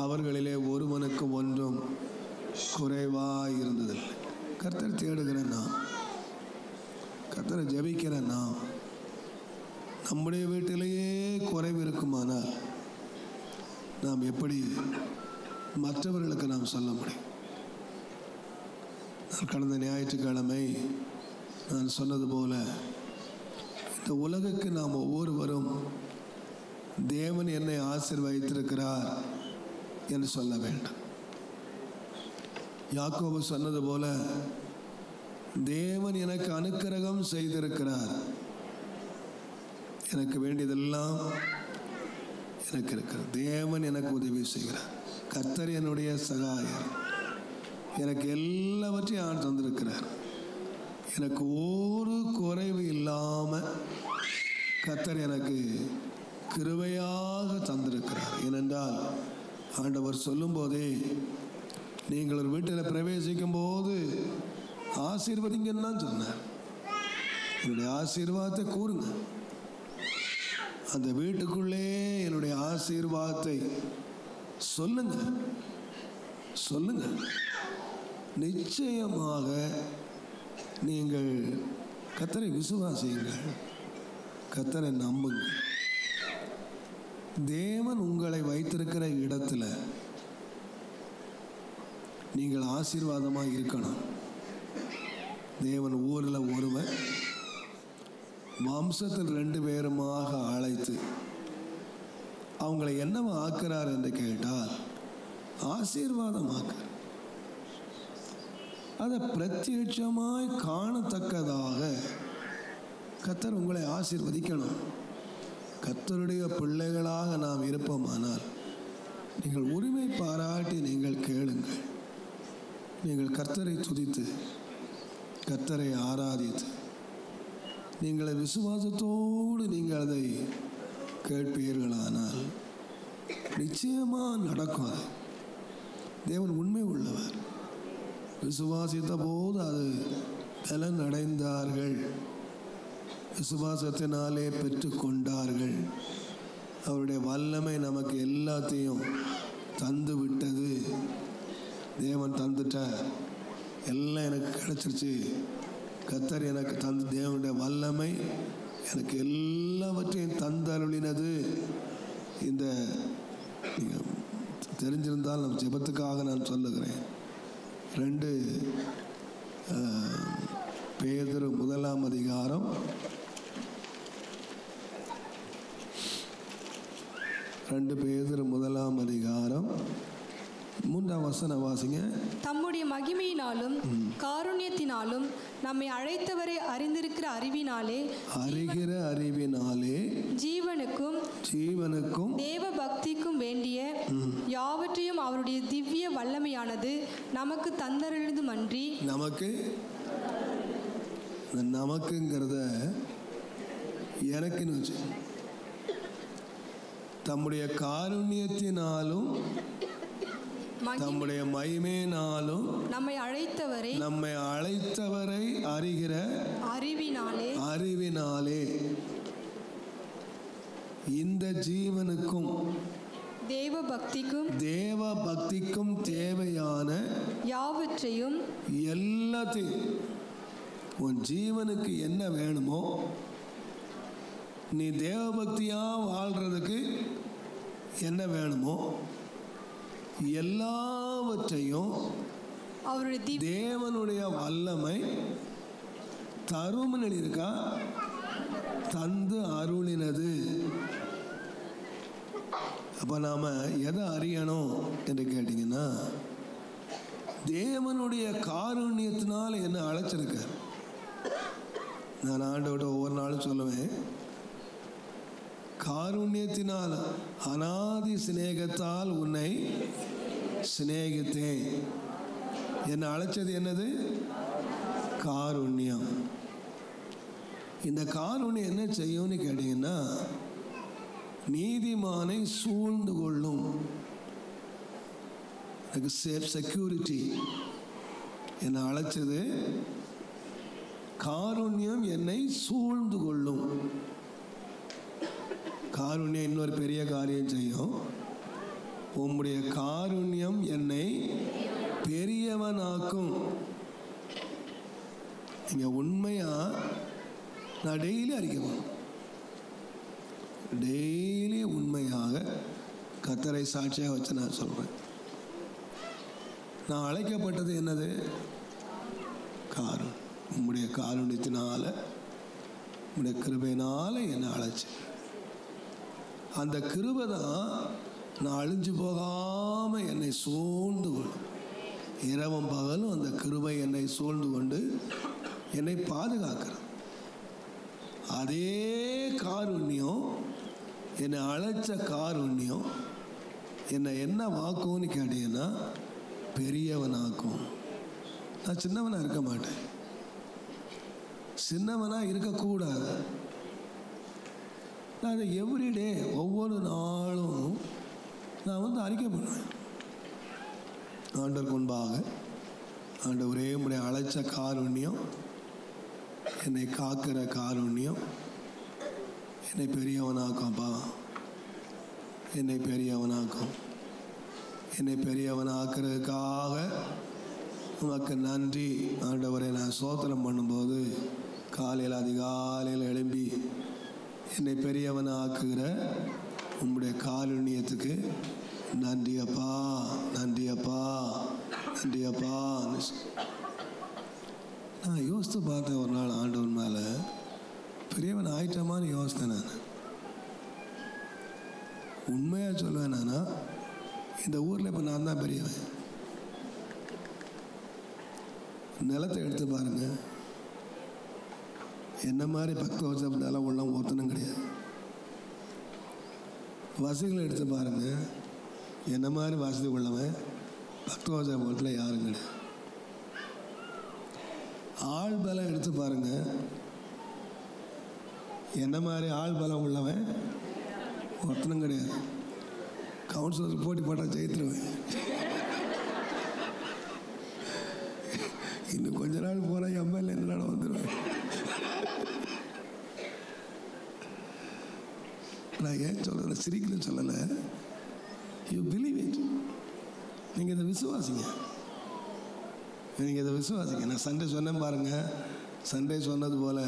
அவர்களிலே ஒருவனுக்கு ஒன்றும் குறைவாக இருந்ததில்லை. கர்த்தர் தேடுகிற நாம், கர்த்தரை ஜெபிக்கிற நாம், நம்முடைய வீட்டிலேயே குறைவு இருக்குமானால் நாம் எப்படி மற்றவர்களுக்கு நாம் சொல்ல முடியும்? கடந்த ஞாயிற்றுக்கிழமை நான் சொன்னது போல, இந்த உலகுக்கு நாம் ஒவ்வொருவரும் தேவன் என்னை ஆசீர்வதித்திருக்கிறார் என்று சொல்ல வேண்டும். யாக்கோபு சொன்னது போல, தேவன் எனக்கு அனுக்கிரகம் செய்திருக்கிறார், எனக்கு வேண்டியதெல்லாம் எனக்கு இருக்கிறது. தேவன் எனக்கு உதவி செய்கிறார், கர்த்தர் என்னுடைய சகாயர், எனக்கு எல்லாவற்றையும் தந்திருக்கிறார். எனக்கு ஒரு குறைவு இல்லாமல் கர்த்தர் எனக்கு கிருபையாக தந்திருக்கிறார். ஏனென்றால் ஆண்டவர் சொல்லும் போதே, நீங்கள் ஒரு வீட்டில் பிரவேசிக்கும் போது ஆசீர்வதிங்கன்னு தான் சொன்னார். என்னுடைய ஆசீர்வாதத்தை கூறுங்க, அந்த வீட்டுக்குள்ளே என்னுடைய ஆசீர்வாதத்தை சொல்லுங்க. நிச்சயமாக நீங்கள் கர்த்தரை விசுவாசியுங்கள், கர்த்தரை நம்புங்கள். தேவன் உங்களை வைத்திருக்கிற இடத்துல நீங்கள் ஆசீர்வாதமாக இருக்கணும். தேவன் ஊரில் ஒருவர், வம்சத்தில் 2 பேருமாக அழைத்து அவங்களை என்னவா ஆக்கிறார் என்று கேட்டால் ஆசீர்வாதமாக்க, அதை பிரத்யட்சமாய் காணத்தக்கதாக கர்த்தர் உங்களை ஆசீர்வதிக்கணும். கர்த்தருடைய பிள்ளைகளாக நாம் இருப்போமானால் நீங்கள் உரிமை பாராட்டி நீங்கள் கேளுங்கள். நீங்கள் கர்த்தரை துதித்து கர்த்தரை ஆராதித்து நீங்கள் விசுவாசத்தோடு நீங்கள் அதை கேட்பீர்களானால் நிச்சயமாக நடக்கும். அது தேவன் உண்மை உள்ளவர். விசுவாசித்த போது அது பலன் அடைந்தார்கள், விசுவாசத்தினாலே பெற்று கொண்டார்கள். அவருடைய வல்லமை நமக்கு எல்லாத்தையும் தந்து விட்டது. தேவன் தந்துட்டார், எல்லாம் எனக்கு கிடைச்சிருச்சு. கர்த்தர் எனக்கு தந்து, தேவனுடைய வல்லமை எனக்கு எல்லாவற்றையும் தந்தருளினது. இந்த நீங்கள் தெரிஞ்சிருந்தால் நம் ஜெபத்துக்காக நான் சொல்லுகிறேன். 2 பேதுரு 1 அதிகாரம் 2 பேதுரு 1 அதிகாரம் 3 3ஆம் வசனம் வாசிங்க. தம்முடைய மகிமையினாலும் காருண்யத்தினாலும் நம்மை அழைத்தவரை அறிந்திருக்கிற அறிவினாலே ஜீவனுக்கும் தேவ பக்திக்கும் வேண்டிய யாவற்றையும் அவருடைய திவ்ய வல்லமையானது நமக்கு தந்தருளுமன்றி. நமக்குங்கிறத எனக்குன்னு வச்சு, தம்முடைய காருண்யத்தினாலும் தம்முடைய மகிமையினாலும் நம்மை அழைத்தவரை அறிகிற அறிவினாலே இந்த ஜீவனுக்கும் தேவ பக்திக்கும் தேவையான யாவற்றையும் எல்லாத்தையும், உன் ஜீவனுக்கு என்ன வேணுமோ, நீ தேவபக்தியா வாழ்றதுக்கு என்ன வேணுமோ எல்லாவற்றையும் தேவனுடைய வல்லமை தரும்னு இருக்கா, தந்து அருளினது. அப்ப நாம எதை அறியணும் என்று கேட்டீங்கன்னா, தேவனுடைய காருண்யத்தினால் என்ன அழைச்சிருக்க. நான் ஆண்டவர்கிட்ட ஒவ்வொரு நாளும் சொல்லுவேன், காருண்யத்தினால் அநாதி சிநேகத்தால் உன்னை சிநேகித்தேன். என்னை அழைச்சது என்னது? காருண்யம். இந்த காருண்யம் என்ன செய்யும்னு கேட்டீங்கன்னா, நீதிமானை சூழ்ந்து கொள்ளும். Safe security. என்னை அழைச்சது காருண்யம், என்னை சூழ்ந்து கொள்ளும். காருண்யம் இன்னொரு பெரிய காரியம் செய்யும். உம்முடைய காருண்யம் என்னை பெரியவனாக்கும். நீங்க உண்மையா, நான் டெய்லி அறிக்கணும், டெய்லி உண்மையாக கர்த்தரை சாட்சியாக வச்சு நான் சொல்றேன். நான் அழைக்கப்பட்டது என்னது? உம்முடைய காருண்யத்தினால, உம்முடைய கிருபையினால என்னை அழைச்சு. அந்த கிருபை தான் நான் அழிஞ்சு போகாம என்னை சூழ்ந்து கொள்ளும். இரவும் பகலும் அந்த கிருபை என்னை சூழ்ந்து கொண்டு என்னை பாதுகாக்கிறது. அதே காருண்யம், என்னை அழைச்ச காருண்யம் என்னை என்ன வாக்கும்னு கேட்டீங்கன்னா, பெரியவனாக்கும். நான் சின்னவனா இருக்க மாட்டேன், சின்னவனா இருக்கக்கூடாது. நான் எவ்ரிடே, ஒவ்வொரு நாளும் நான் அறிக்கை பண்ணுவேன் ஆண்டவருக்கு முன்பாக. ஆண்டவரே, உம்முடைய அழைச்ச காருண்யம், என்னை காக்கிற காருண்யம் என்னை பெரியவனாக்கும்ப்பா, என்னை பெரியவனாக்கும். என்னை பெரியவனாக்குறதுக்காக உமக்கு நன்றி ஆண்டவரை. நான் சோத்திரம் பண்ணும்போது காலையில் அதிகாலையில் எழும்பி என்னை பெரியவனாக்குகிற உம்முடைய காருண்யத்துக்கு நன்றி அப்பா, நன்றி அப்பா, நன்றி அப்பா. நான் யோசித்து பார்த்தேன் ஒரு நாள், ஆண்டவன் மேலே பெரியவன் ஆயிட்டமான்னு யோசித்தேன். நான் உண்மையாக சொல்லுவேன், நானா இந்த ஊரில் இப்போ நான் தான் பெரியவன். நிலத்தை எடுத்து பாருங்க, என்ன மாதிரி பக்தவசம் நிலம் உள்ள ஒருத்தனும் கிடையாது. வசதிகளை எடுத்து பாருங்க, என்ன மாதிரி வசதி உள்ளவன் பக்தவசம் வீட்டில் யாரும் கிடையாது. ஆள் பலம் எடுத்து பாருங்க, என்ன மாதிரி ஆள் பலம் உள்ளவன் ஒருத்தனும் கிடையாது. கவுன்சிலர் போட்டி போட்டால் ஜெயித்துருவேன். இன்னும் கொஞ்ச நாள் போற எம்எல்ஏ என்னால வந்துடுவேன். நான் ஏன் சொல்லலை, சிரிக்கணும்னு சொல்லலை, யூ பிலீவ் இட். நீங்கள் இதை விசுவாசிங்க, நீங்கள் இதை விசுவாசிங்க. நான் சண்டே சொன்னேன் பாருங்க, சண்டே சொன்னது போல்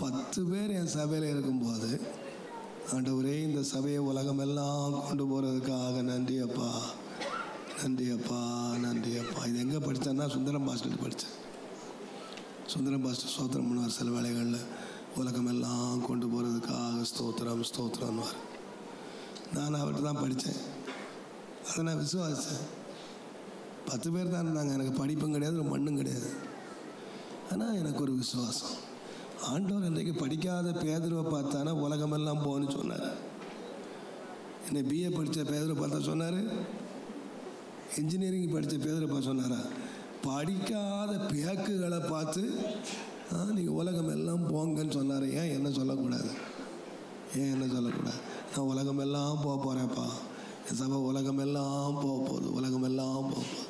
10 பேர் என் சபையில் இருக்கும்போது, ஆண்டவரே இந்த சபையை உலகமெல்லாம் கொண்டு போகிறதுக்காக நன்றி அப்பா, நன்றி அப்பா, நன்றி அப்பா. இது எங்கே படித்தேன்னா சுந்தரம் பாஸ்டர் படித்தேன். சுந்தரம் பாஸ்டர் ஸ்தோத்திரம் பண்ணுவார் சில வேலைகளில், உலகமெல்லாம் கொண்டு போகிறதுக்காக ஸ்தோத்திரம் ஸ்தோத்திரம்வார். நான் அவர்கிட்ட தான் படித்தேன், அதை நான் விசுவாசித்தேன். 10 பேர் தான் இருந்தாங்க. எனக்கு படிப்பும் கிடையாது, மண்ணும் கிடையாது. ஆனால் எனக்கு ஒரு விசுவாசம். ஆண்டவர் இன்றைக்கு படிக்காத பேதுருவை பார்த்தானா உலகமெல்லாம் போன்னு சொன்னார். என்னை பிஏ படித்த பேதுரை பார்த்தா சொன்னார், இன்ஜினியரிங் படித்த பேதுரை பார்த்து சொன்னாரா, படிக்காத பேக்குகளை பார்த்து நீங்கள் உலகம் எல்லாம் போங்கன்னு சொன்னார். ஏன் என்ன சொல்லக்கூடாது? ஏன் என்ன சொல்லக்கூடாது? நான் உலகமெல்லாம் போக போகிறேன்ப்பா, என் சபை உலகமெல்லாம் போக போகுது, உலகமெல்லாம் போக போகுது.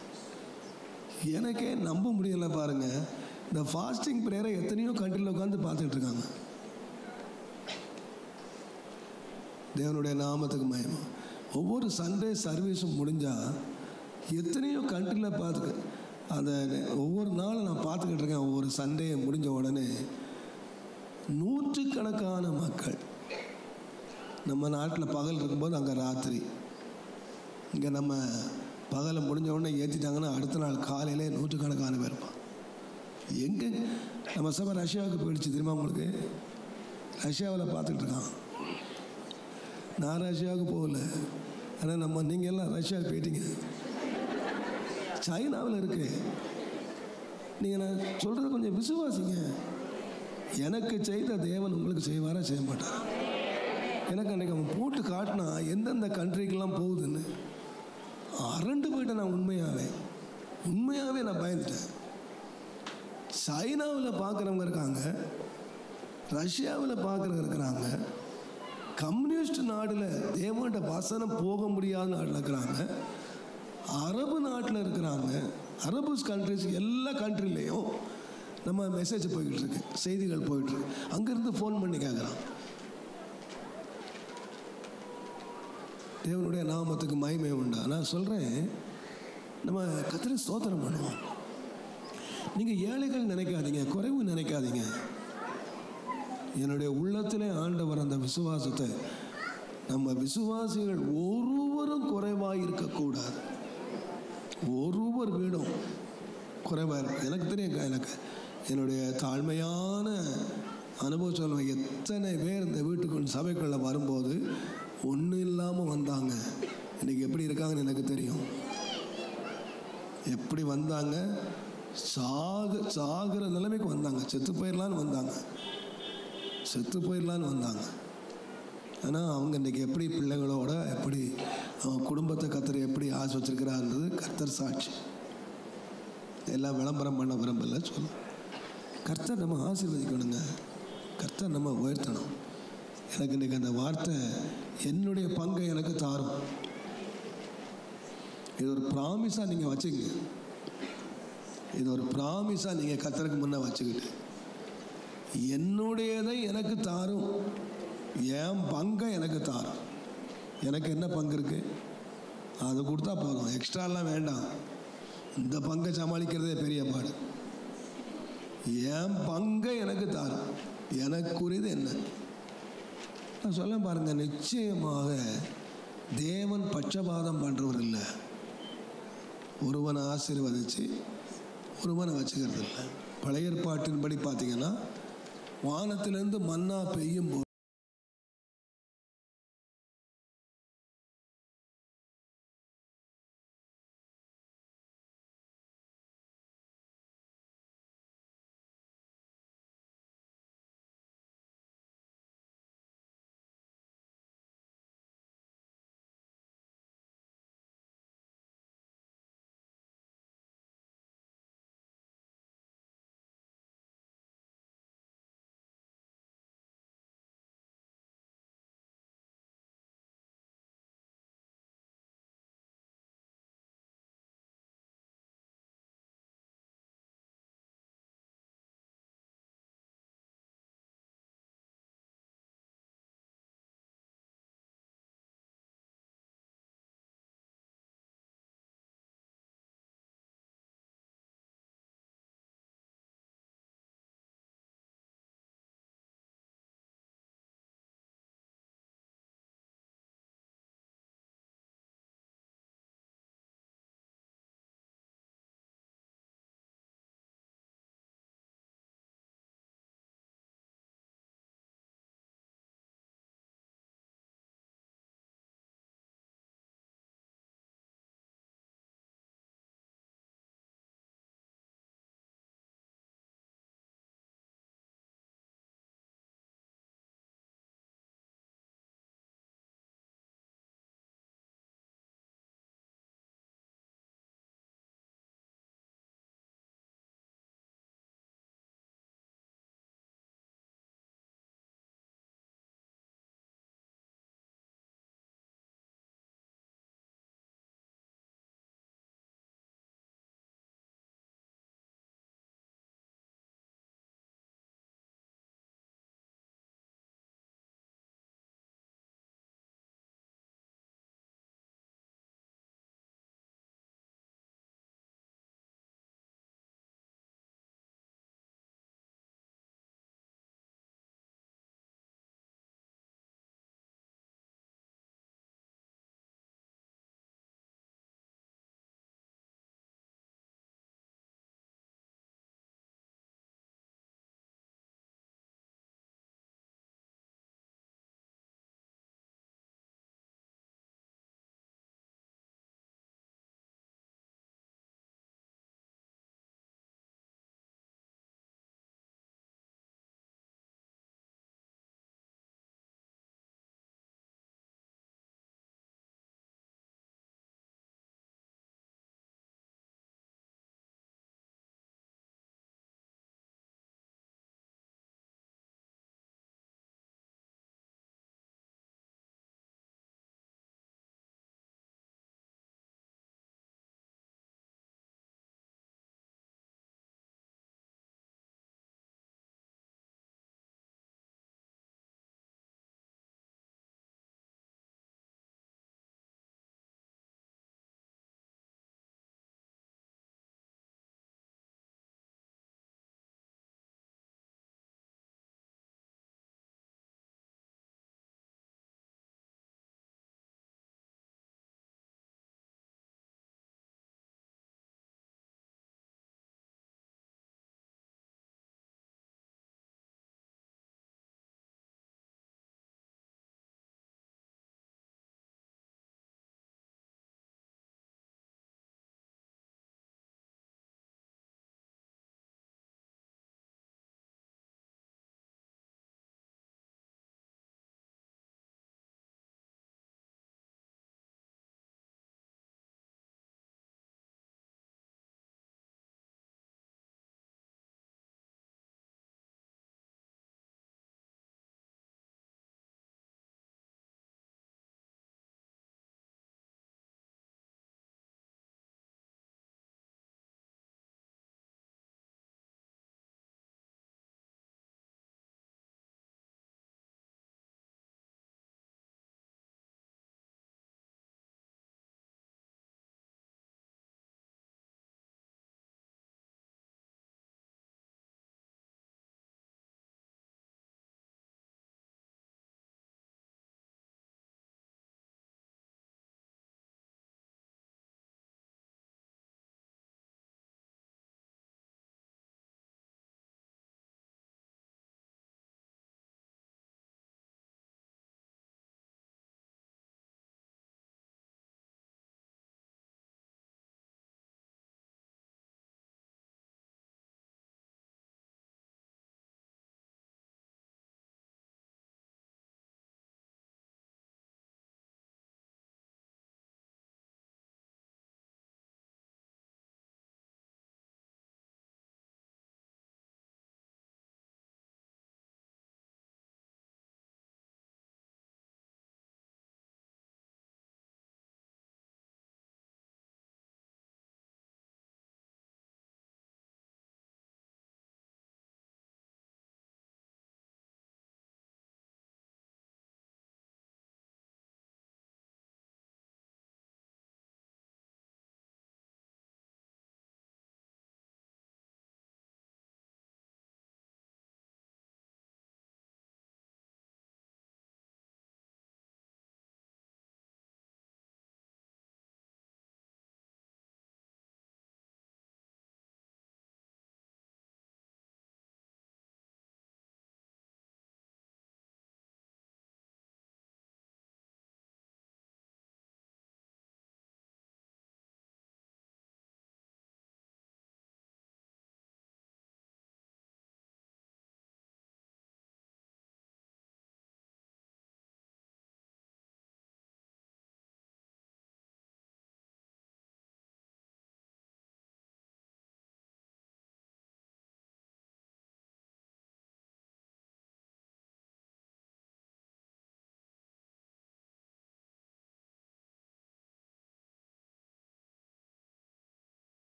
எனக்கே நம்ப முடியலை பாருங்கள். இந்த ஃபாஸ்டிங் ப்ரேயரை எத்தனையோ கண்ட்ரியில் உட்காந்து பார்த்துட்டு இருக்காங்க. தேவனுடைய நாமத்துக்கு மகிமை. ஒவ்வொரு சண்டே சர்வீஸும் முடிஞ்சால் எத்தனையோ கண்ட்ரியில் பார்த்துக்க, அந்த ஒவ்வொரு நாளும் நான் பார்த்துக்கிட்டு இருக்கேன். ஒவ்வொரு சண்டே முடிஞ்ச உடனே நூற்றுக்கணக்கான மக்கள். நம்ம நாட்டில் பகல் இருக்கும்போது அங்கே ராத்திரி, இங்கே நம்ம பகலை முடிஞ்ச உடனே ஏற்றிட்டாங்கன்னா அடுத்த நாள் காலையிலே நூற்றுக்கணக்கான பேர் இருப்பான். எங்கே நம்ம சபை ரஷ்யாவுக்கு போயிடுச்சு தெரியுமா உங்களுக்கு? ரஷ்யாவில் பார்த்துக்கிட்டு இருக்கான். நான் ரஷ்யாவுக்கு போகல, ஆனால் நீங்கள் எல்லாம் ரஷ்யாவுக்கு போயிட்டீங்க. சைனாவில் இருக்கு. நீங்கள் நான் சொல்கிறது கொஞ்சம் விசுவாசிங்க. எனக்கு செய்த தேவன் உங்களுக்கு செய்வாரா செய்ய மாட்டார்? எனக்கு அன்றைக்கி அவன் போட்டு காட்டினா எந்தெந்த கண்ட்ரிக்கெல்லாம் போகுதுன்னு அரண்டு போயிட்டேன். நான் உண்மையாகவே நான் பயந்துட்டேன். சைனாவில் பார்க்குறவங்க இருக்காங்க, ரஷ்யாவில் பார்க்குறவங்க இருக்கிறாங்க, கம்யூனிஸ்ட் நாடில் தேவன்கிட்ட வசனம் போக முடியாத நாட்டில் இருக்கிறாங்க, அரபு நாட்டில் இருக்கிறாங்க, அரபுஸ் கண்ட்ரிஸ், எல்லா கண்ட்ரிலையும் நம்ம மெசேஜ் போய்கிட்டு இருக்கு, செய்திகள் போயிட்டுருக்கு. அங்கேருந்து ஃபோன் பண்ணி கேட்குறான். தேவனுடைய நாமத்துக்கு மகிமை உண்டா? நான் சொல்கிறேன், நம்ம கர்த்தரை ஸ்தோத்திரம் பண்ணுவோம். நீங்கள் ஏழைகள் நினைக்காதீங்க, குறைவு நினைக்காதீங்க. என்னுடைய உள்ளத்திலே ஆண்டவர் அந்த விசுவாசத்தை, நம்ம விசுவாசிகள் ஒருவரும் குறைவாக இருக்கக்கூடாது. ஒருவர் வீடும் குறைவாக இருக்கு. எனக்கு தெரியும், எனக்கு என்னுடைய தாழ்மையான அனுபவம் சொல்லுவேன். எத்தனை பேர் இந்த வீட்டுக்குள் சபைக்குள்ளே வரும்போது ஒன்றும் இல்லாமல் வந்தாங்க. இன்றைக்கி எப்படி இருக்காங்கன்னு எனக்கு தெரியும். எப்படி வந்தாங்க, சாகிற நிலைமைக்கு வந்தாங்க. செத்து போயிடலான்னு வந்தாங்க. ஆனால் அவங்க இன்றைக்கி எப்படி பிள்ளைகளோட, எப்படி அவங்க குடும்பத்தை கர்த்தர் எப்படி ஆசை வச்சிருக்கிறாருன்றது கர்த்தர் சாட்சி. எல்லாம் விளம்பரம் பண்ண விரும்பல சொல்ல. கர்த்தர் நம்ம ஆசீர்வதிக்கணுங்க, கர்த்தர் நம்ம உயர்த்தணும். எனக்கு இன்றைக்கி அந்த வார்த்தை, என்னுடைய பங்கை எனக்கு தாரும். இது ஒரு ப்ராமிஸாக நீங்கள் வச்சுக்கங்க. இது ஒரு ப்ராமிஸாக நீங்கள் கர்த்தருக்கு முன்னே வச்சுக்கிட்டு, என்னுடையதை எனக்கு தாரும், என் பங்கை எனக்கு தாரும். எனக்கு என்ன பங்கு இருக்குது அது கொடுத்தா போதும், எக்ஸ்ட்ராலாம் வேண்டாம். இந்த பங்கை சமாளிக்கிறதே பெரிய பாடு. என் பங்கை எனக்கு தாரும், எனக்குரியது என்ன நான் சொல்ல பாருங்க. நிச்சயமாக தேவன் பட்சபாதம் பண்ணுறவர் இல்லை. ஒருவனை ஆசீர்வதிச்சு ஒருவனை வச்சுக்கிறது இல்லை. பழைய ஏற்பாட்டின்படி பார்த்தீங்கன்னா வானத்திலிருந்து மன்னா பெய்யும் போது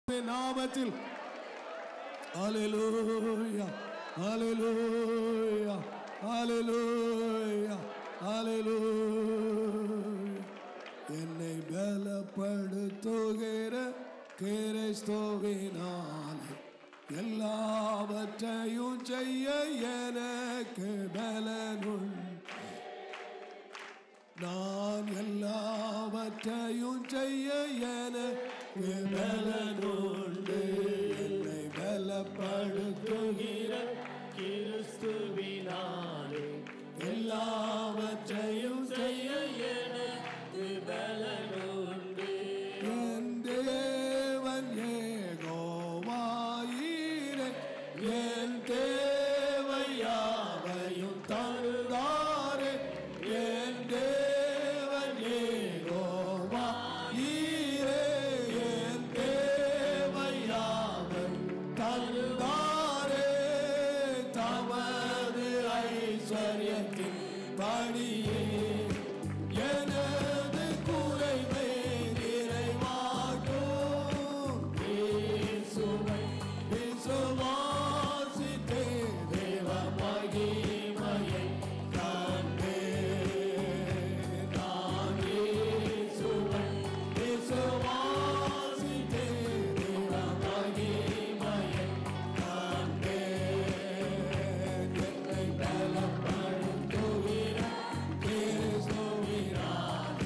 நாமத்தில் ஹல்லேலூயா ஹல்லேலூயா ஹல்லேலூயா ஹல்லேலூயா. என்னை பலப்படுத்துகிற கிறிஸ்துவினாலே எல்லாவற்றையும் செய்ய எனக்கு பலனுண்டு. நான் எல்லாவற்றையும் செய்ய எனக்கு பலனுண்டு. என்னை பலப்படுத்துகிற கிறிஸ்துவினாலே எல்லாவற்றையும் செய்ய எனக்கு பலனுண்டு. என் தேவன் யெகோவாயீரே, என் தேவை யாவையும் தருவாரே. என் தேவன் யெகோவாயீரே, என் தேவை யாவையும் தருவாரே. தமது ஐஸ்வர்யத்தின் படியே எனது குறைவை நிறைவாக்கும். இயேசுவை விசுவாசித்தே தேவ மகிமையை காண்பேன். நான் இயேசுவை விசுவாசித்தே தேவ மகிமையை காண்பேன். என்னை பலப்படுத்துகிற கிறிஸ்துவினால்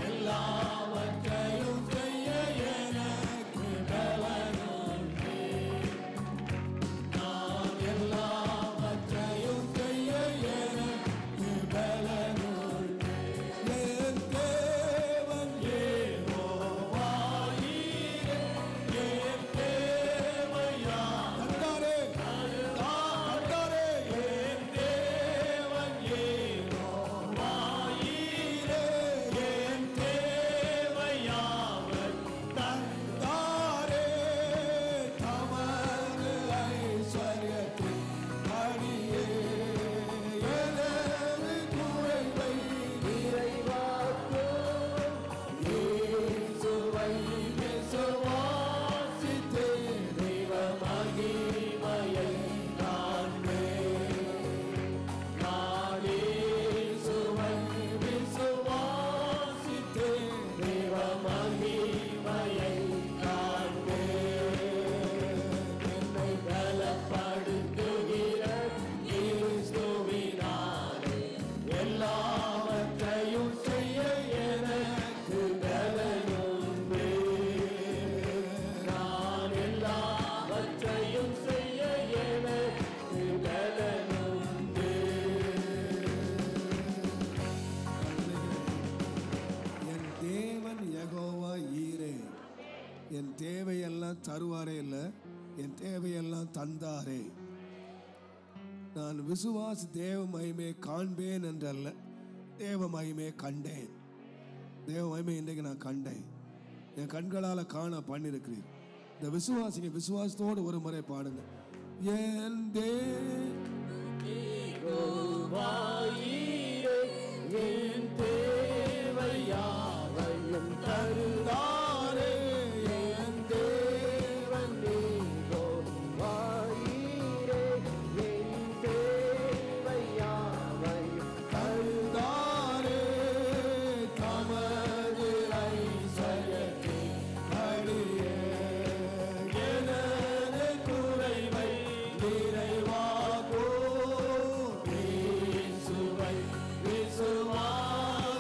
எல்லாவற்றையும் செய்ய எனக்கு பலனுண்டு. நான் எல்லாவற்றையும் செய்ய எனக்கு பலனுண்டு. என் தேவன் யெகோவாயீரே, என் தேவையா தந்தாரே தந்தாரே. என் தேவன் யெகோவாயீரே, என் தேவையாவர் தந்தாரே. தமது ஐஸ்வர்யத்தின் படியே எனது குறைவை நிறைவாக்கும். இயேசுவை விசுவாசித்தே தேவ மகிமையை காண்பேன். நான் இயேசுவை விசுவாசித்தே தேவ மகிமையை காண்பேன். என்னை பலப்படுத்துகிற கிறிஸ்துவினாலே எல்லாவற்றையும் செய்ய எனக்கு பலனுண்டு. நான் எல்லாவற்றையும் செய்ய எனக்கு பலனுண்டு. என் தேவன் யெகோவாயீரே, என் தேவையெல்லாம் தருவாரே இல்லை, என் தேவையெல்லாம் தந்தாரே. நான் விசுவாசி தேவ மகிமையை காண்பேன் என்றல்ல, தேவ மகிமையை கண்டேன். தேவ மகிமை இன்றைக்கு நான் கண்டேன், என் கண்களால் காண பண்ணியிருக்கிறீர். இந்த விசுவாசிங்க விசுவாசத்தோடு ஒரு முறை பாடுங்க. என் யெகோவாயீரே, என் தேவை யாவையும் தருவாரே. என் தேவன் யெகோவாயீரே, என் தேவை யாவையும் தந்தாரே. தமது ஐஸ்வர்யத்தின் படியே எனது குறைவை நிறைவாக்கும். இயேசுவை விசுவாசித்தே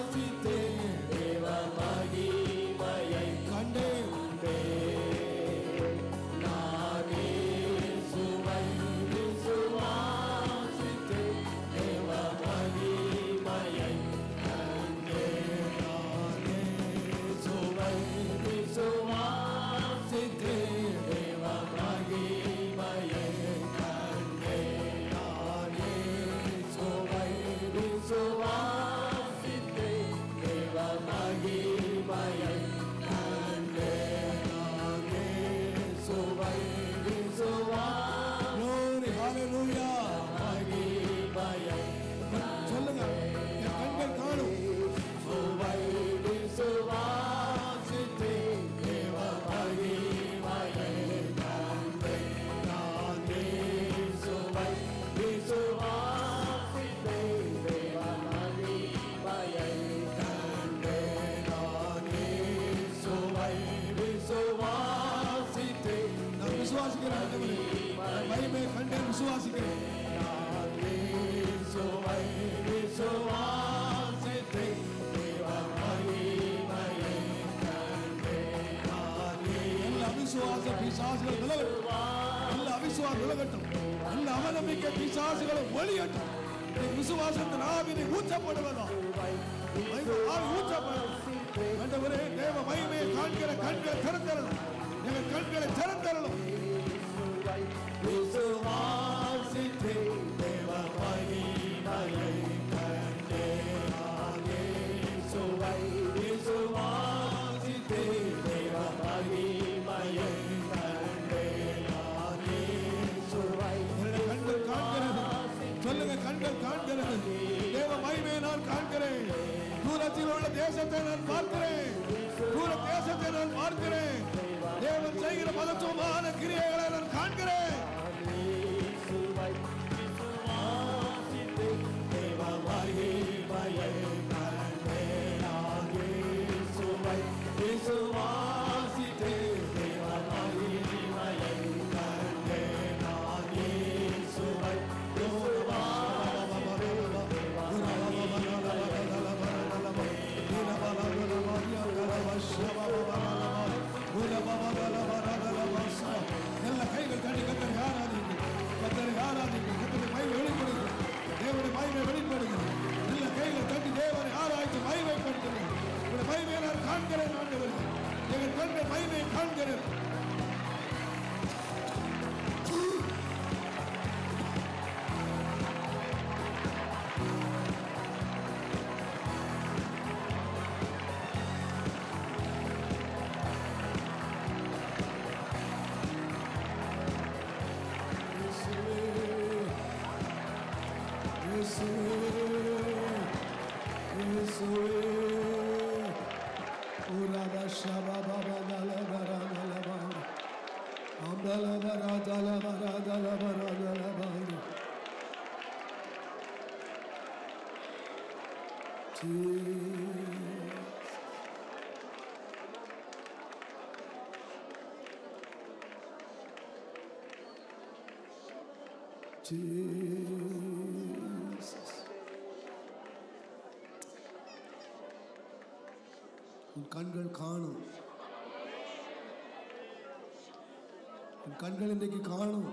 மகிமை கண்டேன் விசுவாசிக்கிறேன். எல்லா அவிசுவாச பிசாசுகள் விலகட்டும். எல்லா அவிசுவாசம் விலகட்டும். எல்லா அவநம்பிக்கை பிசாசுகளும் ஒளியட்டும். விசுவாசத்தின் ஆவினை ஊற்றப்படுவதா ஊற்றப்படுவதே தேவ மகிமையை காண்கிற கண்களை திறந்தரணும். எங்கள் கண்களை திறந்தரணும். விசுவாசித்தே தேவ மகிமையை கண்டேன். விசுவாசித்தே தேவ மகிமையை கண்டேன். கண்கள் காண்கிறது. சொல்லுங்க, கண்கள் காண்கிறது. தேவ மகிமையை நான் காண்கிறேன். தூரத்தில் உள்ள தேசத்தை நான் பார்க்கிறேன். தூர தேசத்தை நான் பார்க்கிறேன். தேவன் செய்கிற மகத்துவமான கிரியைகளை நான் காண்கிறேன். தேவ மகிமையை கண்டேன். விசுவாசித்தே தேவ மகிமையை கண்டேன். எல்லா கைகள் தண்ணி கத்தரை ஆராதிங்க. கத்தரை ஆராதிங்க. கத்தரை மகிமை வெளிப்படுங்க. தேவனுடைய மகிமை வெளிப்படுங்க. எல்லா கைகள் தட்டி தேவனை ஆராய்ச்சி மகிமைப்படுத்துங்க. உங்களுடைய மகிமையை நான் காண்கிறேன். ஆண்டவரே, எங்கள் கண்கள் மகிமையை காண்கிறேன். உன் கண்கள் காணும். உன் கண்கள் இன்றைக்கு காணும்.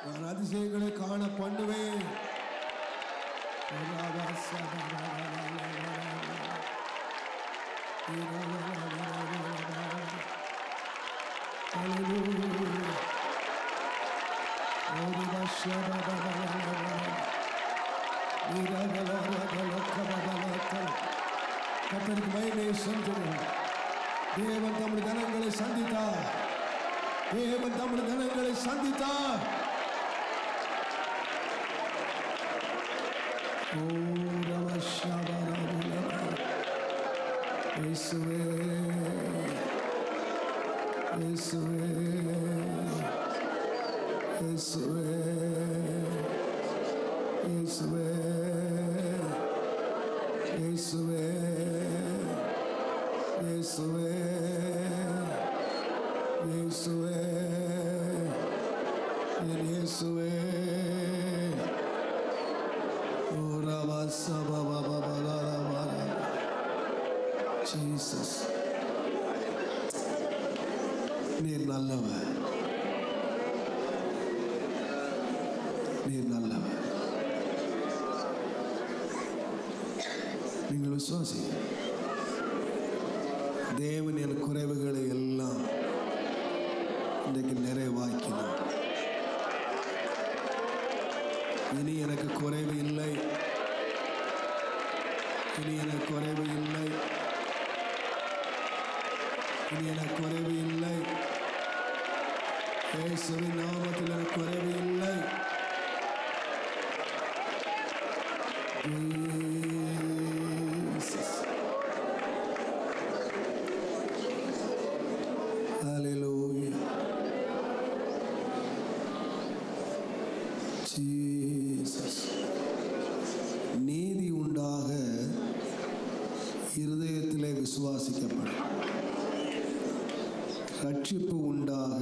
நான் அதிசயங்களை காண பண்ணுவேன். கர்த்தருக்கு மகிமையை செலுத்துங்கள். தேவன் தம்முடைய ஜனங்களை சந்தித்தார். தேவன் தம்முடைய ஜனங்களை சந்தித்தார். இயேசுவே, இயேசுவே, இயேசுவே, இயேசுவே, இயேசுவே, இயேசுவே, இயேசுவே, என் இயேசுவே. ஜீசஸ், நீர் நல்லவர். நீர் நல்லவர். நீங்கள் விசுவாசி. தேவன் என் குறைவுகளை எல்லாம் இன்றைக்கு நிறைவாக்கினார். இனி எனக்கு குறைவு இல்லை. இனி எனக்கு குறைவு இல்லை. இனி எனக்கு குறைவு இல்லை. இயேசுவின் நாமத்தில் எனக்கு குறைவு இல்லை. Hallelujah. Jesus. நீதி உண்டாக இருதயத்திலே விசுவாசிக்கப்படும். ரட்சிப்பு உண்டாக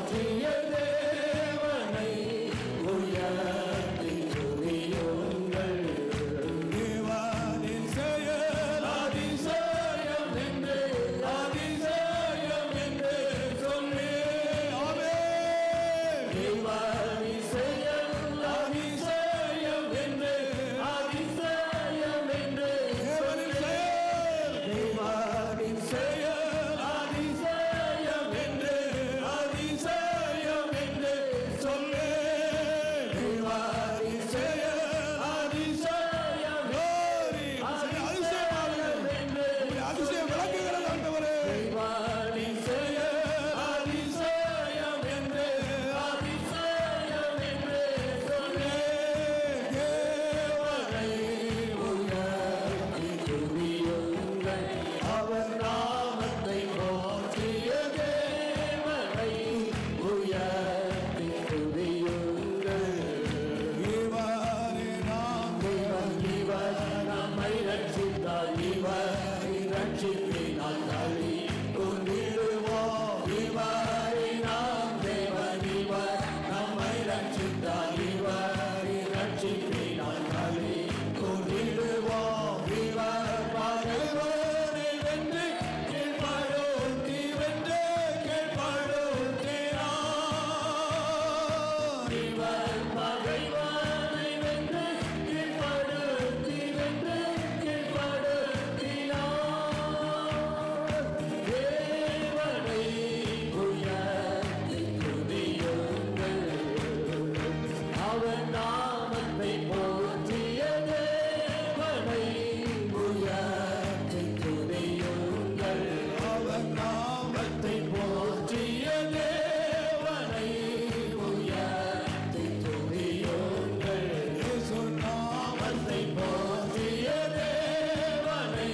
அவர் நாமத்தை போற்றிய தேவனை உயர்த்தி துதியுங்கள். இவரே நாம் தேவன், இவர் நம்மை ரட்சித்தார், இவரை ரட்சிப்பினால் களி கொண்டிடுவோம். இவரே நாம் தேவன், இவர் நம்மை ரட்சித்தார், இவரை ரட்சிப்பினால் களி கொண்டிடுவோம். இவர் பகைவனை வென்று கீழ்ப்படுத்தி வென்று கீழ்ப்படுத்தினார். இவர் பகைவனை வென்று கீழ்ப்படுத்தி வென்று கீழ்ப்படுத்தினார். தேவனை உயர்த்தி துதியுங்கள். அவர் நாமத்தை போற்றிய தேவனை உயர்த்தி துதியுங்கள். அவர் நாமத்தை போற்றிய தேவனை உயர்த்தி துதியுங்கள். இயேசு நாமத்தை போற்றிய தேவனை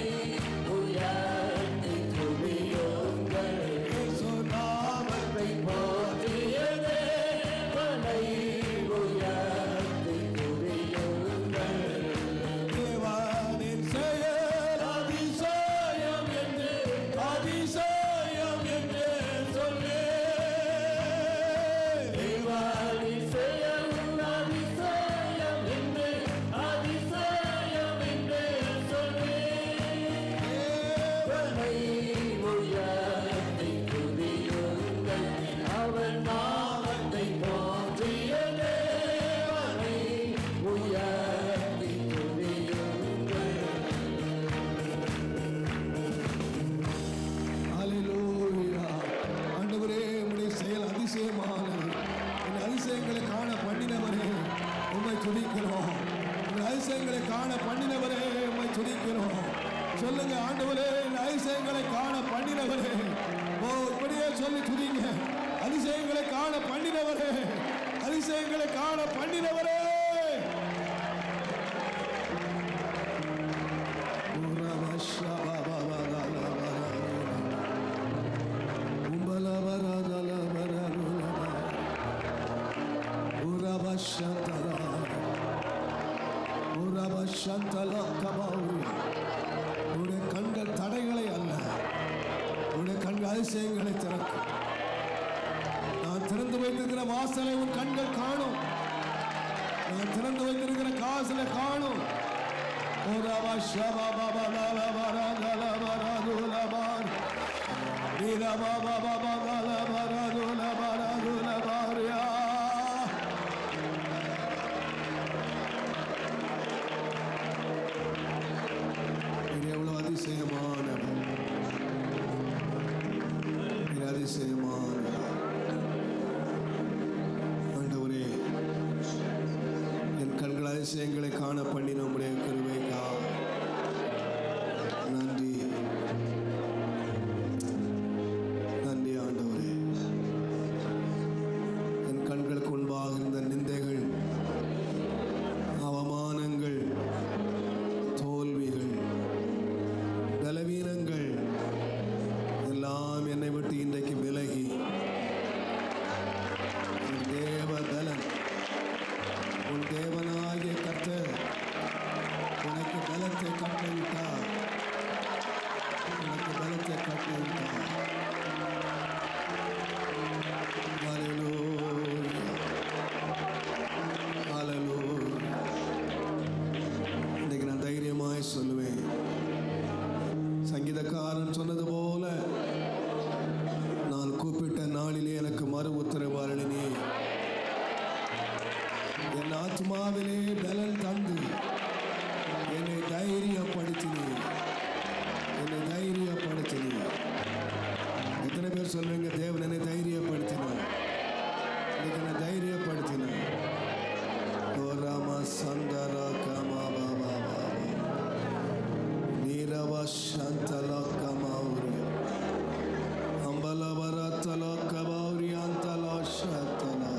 உயர்த்தி துதியுங்கள். இயேசு நாமத்தை போற்றிய தேவனை உயர்த்தி துதியுங்கள். தேவனின் செயல் அதிசயம் என்று சொல்லு. தேவனின் செயல் அதிசயம் என்று சொல்லு. தேவனை உயர்த்தி துதியுங்கள். அவர் நாமத்தை போற்றிய தேவனை உயர்த்தி துதியுங்கள். ஹல்லேலூயா. ஆண்டவரே, உம்முடைய செயல் அதிசயமானது. இந்த அதிசயங்களை காண பண்ணினவரே உம்மை துதிக்கிறோம். இந்த அதிசயங்களை காண பண்ணினவரே உம்மை துதிக்கிறோம். சொல்லுங்க ஆண்டவரே, இந்த அதிசயங்களை காண பண்ணினவரே. ஓ, இப்படியே சொல்லி துதிங்க. அதிசயங்களை காண பண்ணினவரே, அதிசயங்களை காண பண்ணினவரே. உடைய கண்கள் தடைகளை அல்ல, உடைய கண்கள் அதிசயங்களை திறக்கும். நான் திறந்து வைத்திருக்கிற வாசலை உன் கண்கள் காணும். நான் திறந்து வைத்திருக்கிற காசலை காணும். எவ்வளவு அதிசயமானது, அதிசயமானது. ஆண்டவரே, என் கண்கள் அதிசயங்களை காண பண்ணின உம்முடைய கிருபைக்காக நன்றி. நன்றி ஆண்டவரே. என் கண்களுக்கு முன்பாக இருந்த நிந்தைகள், அவமானங்கள், தோல்விகள், பலவீனங்கள் எல்லாம் என்னை விட்டு இன்றைக்கு விலகி உன் தேவபலன், உன் தேவனாகிய கர்த்தர் உனக்கு பலத்தை கட்டளையிட்டார். உனக்கு பலத்தை கட்டளையிட்டார். ஹல்லேலூயா, ஹல்லேலூயா. இன்னைக்கு நான் தைரியமாய் சொல்லுவேன், சங்கீதக்காரன் சொன்னது போல, நான் கூப்பிட்ட நாளிலே எனக்கு மறு உத்தரவு அருளினே. என் ஆத்மாவிலே பலன் தந்து என்னை தைரியப்படுத்தினீர், என்னை தைரியப்படுத்தினீர். எத்தனை பேர் சொல்லுவீங்க, தேவன் என்னை தைரியப்படுத்தினார், இன்னைக்கு என்னை தைரியப்படுத்தினார். ஓ ராமா சந்தரா கமா பாபா பாபா நீரவா சந்தலா கமாவுரி அம்பலவரா தலா கபாவுரி அந்தலா சத்தலா.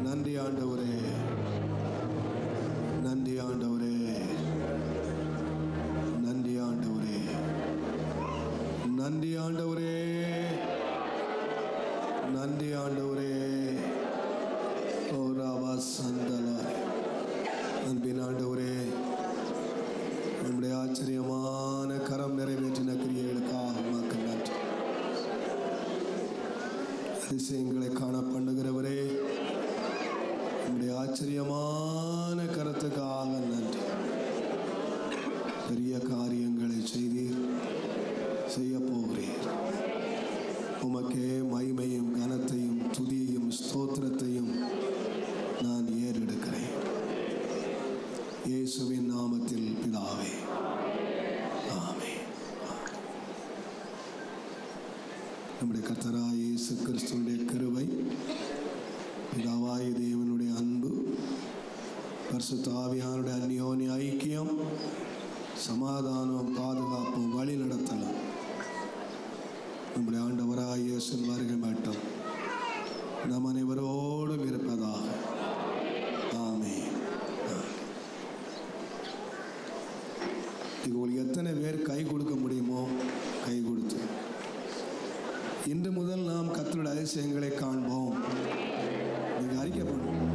நன்றி ஆண்டவரே, நன்றி ஆண்டவரே, நன்றி ஆண்டவரே. அதிசயங்களை காண பண்ணுகிறவரே, உங்களுடைய ஆச்சரியமான கருத்துக்காக நன்றி. பெரிய காரியங்களை செய்தீர், செய்ய போகிறீர். உமக்கே மகிமையும் கனத்தையும் துதியையும் ஸ்தோத்திரத்தையும் நான் ஏறெடுக்கிறேன். இயேசுவின் நாமத்தில் பிதாவே, ஆமென். நம்முடைய கர்த்தராகிய இயேசு கிறிஸ்துவினுடைய கிருபை, பிதாவாகிய தேவனுடைய அன்பு, பரிசுத்த ஆவியானுடைய அந்யோன்ய ஐக்கியம், சமாதானம், பாதுகாப்பும் வழி நடத்தலும் நம்முடைய ஆண்டவராகிய இயேசுவின் வருகை மட்டும் நம் அனைவரோடும் இருப்பதாக. ஆமென். உங்களுக்கு எத்தனை பேர் கை கொடுக்க முடியுமோ கை கொடுத்து, இன்று முதல் நாம் கர்த்தருடைய அதிசயங்களை காண்போம். நீங்கள் அறிக்கை பண்ணுங்க.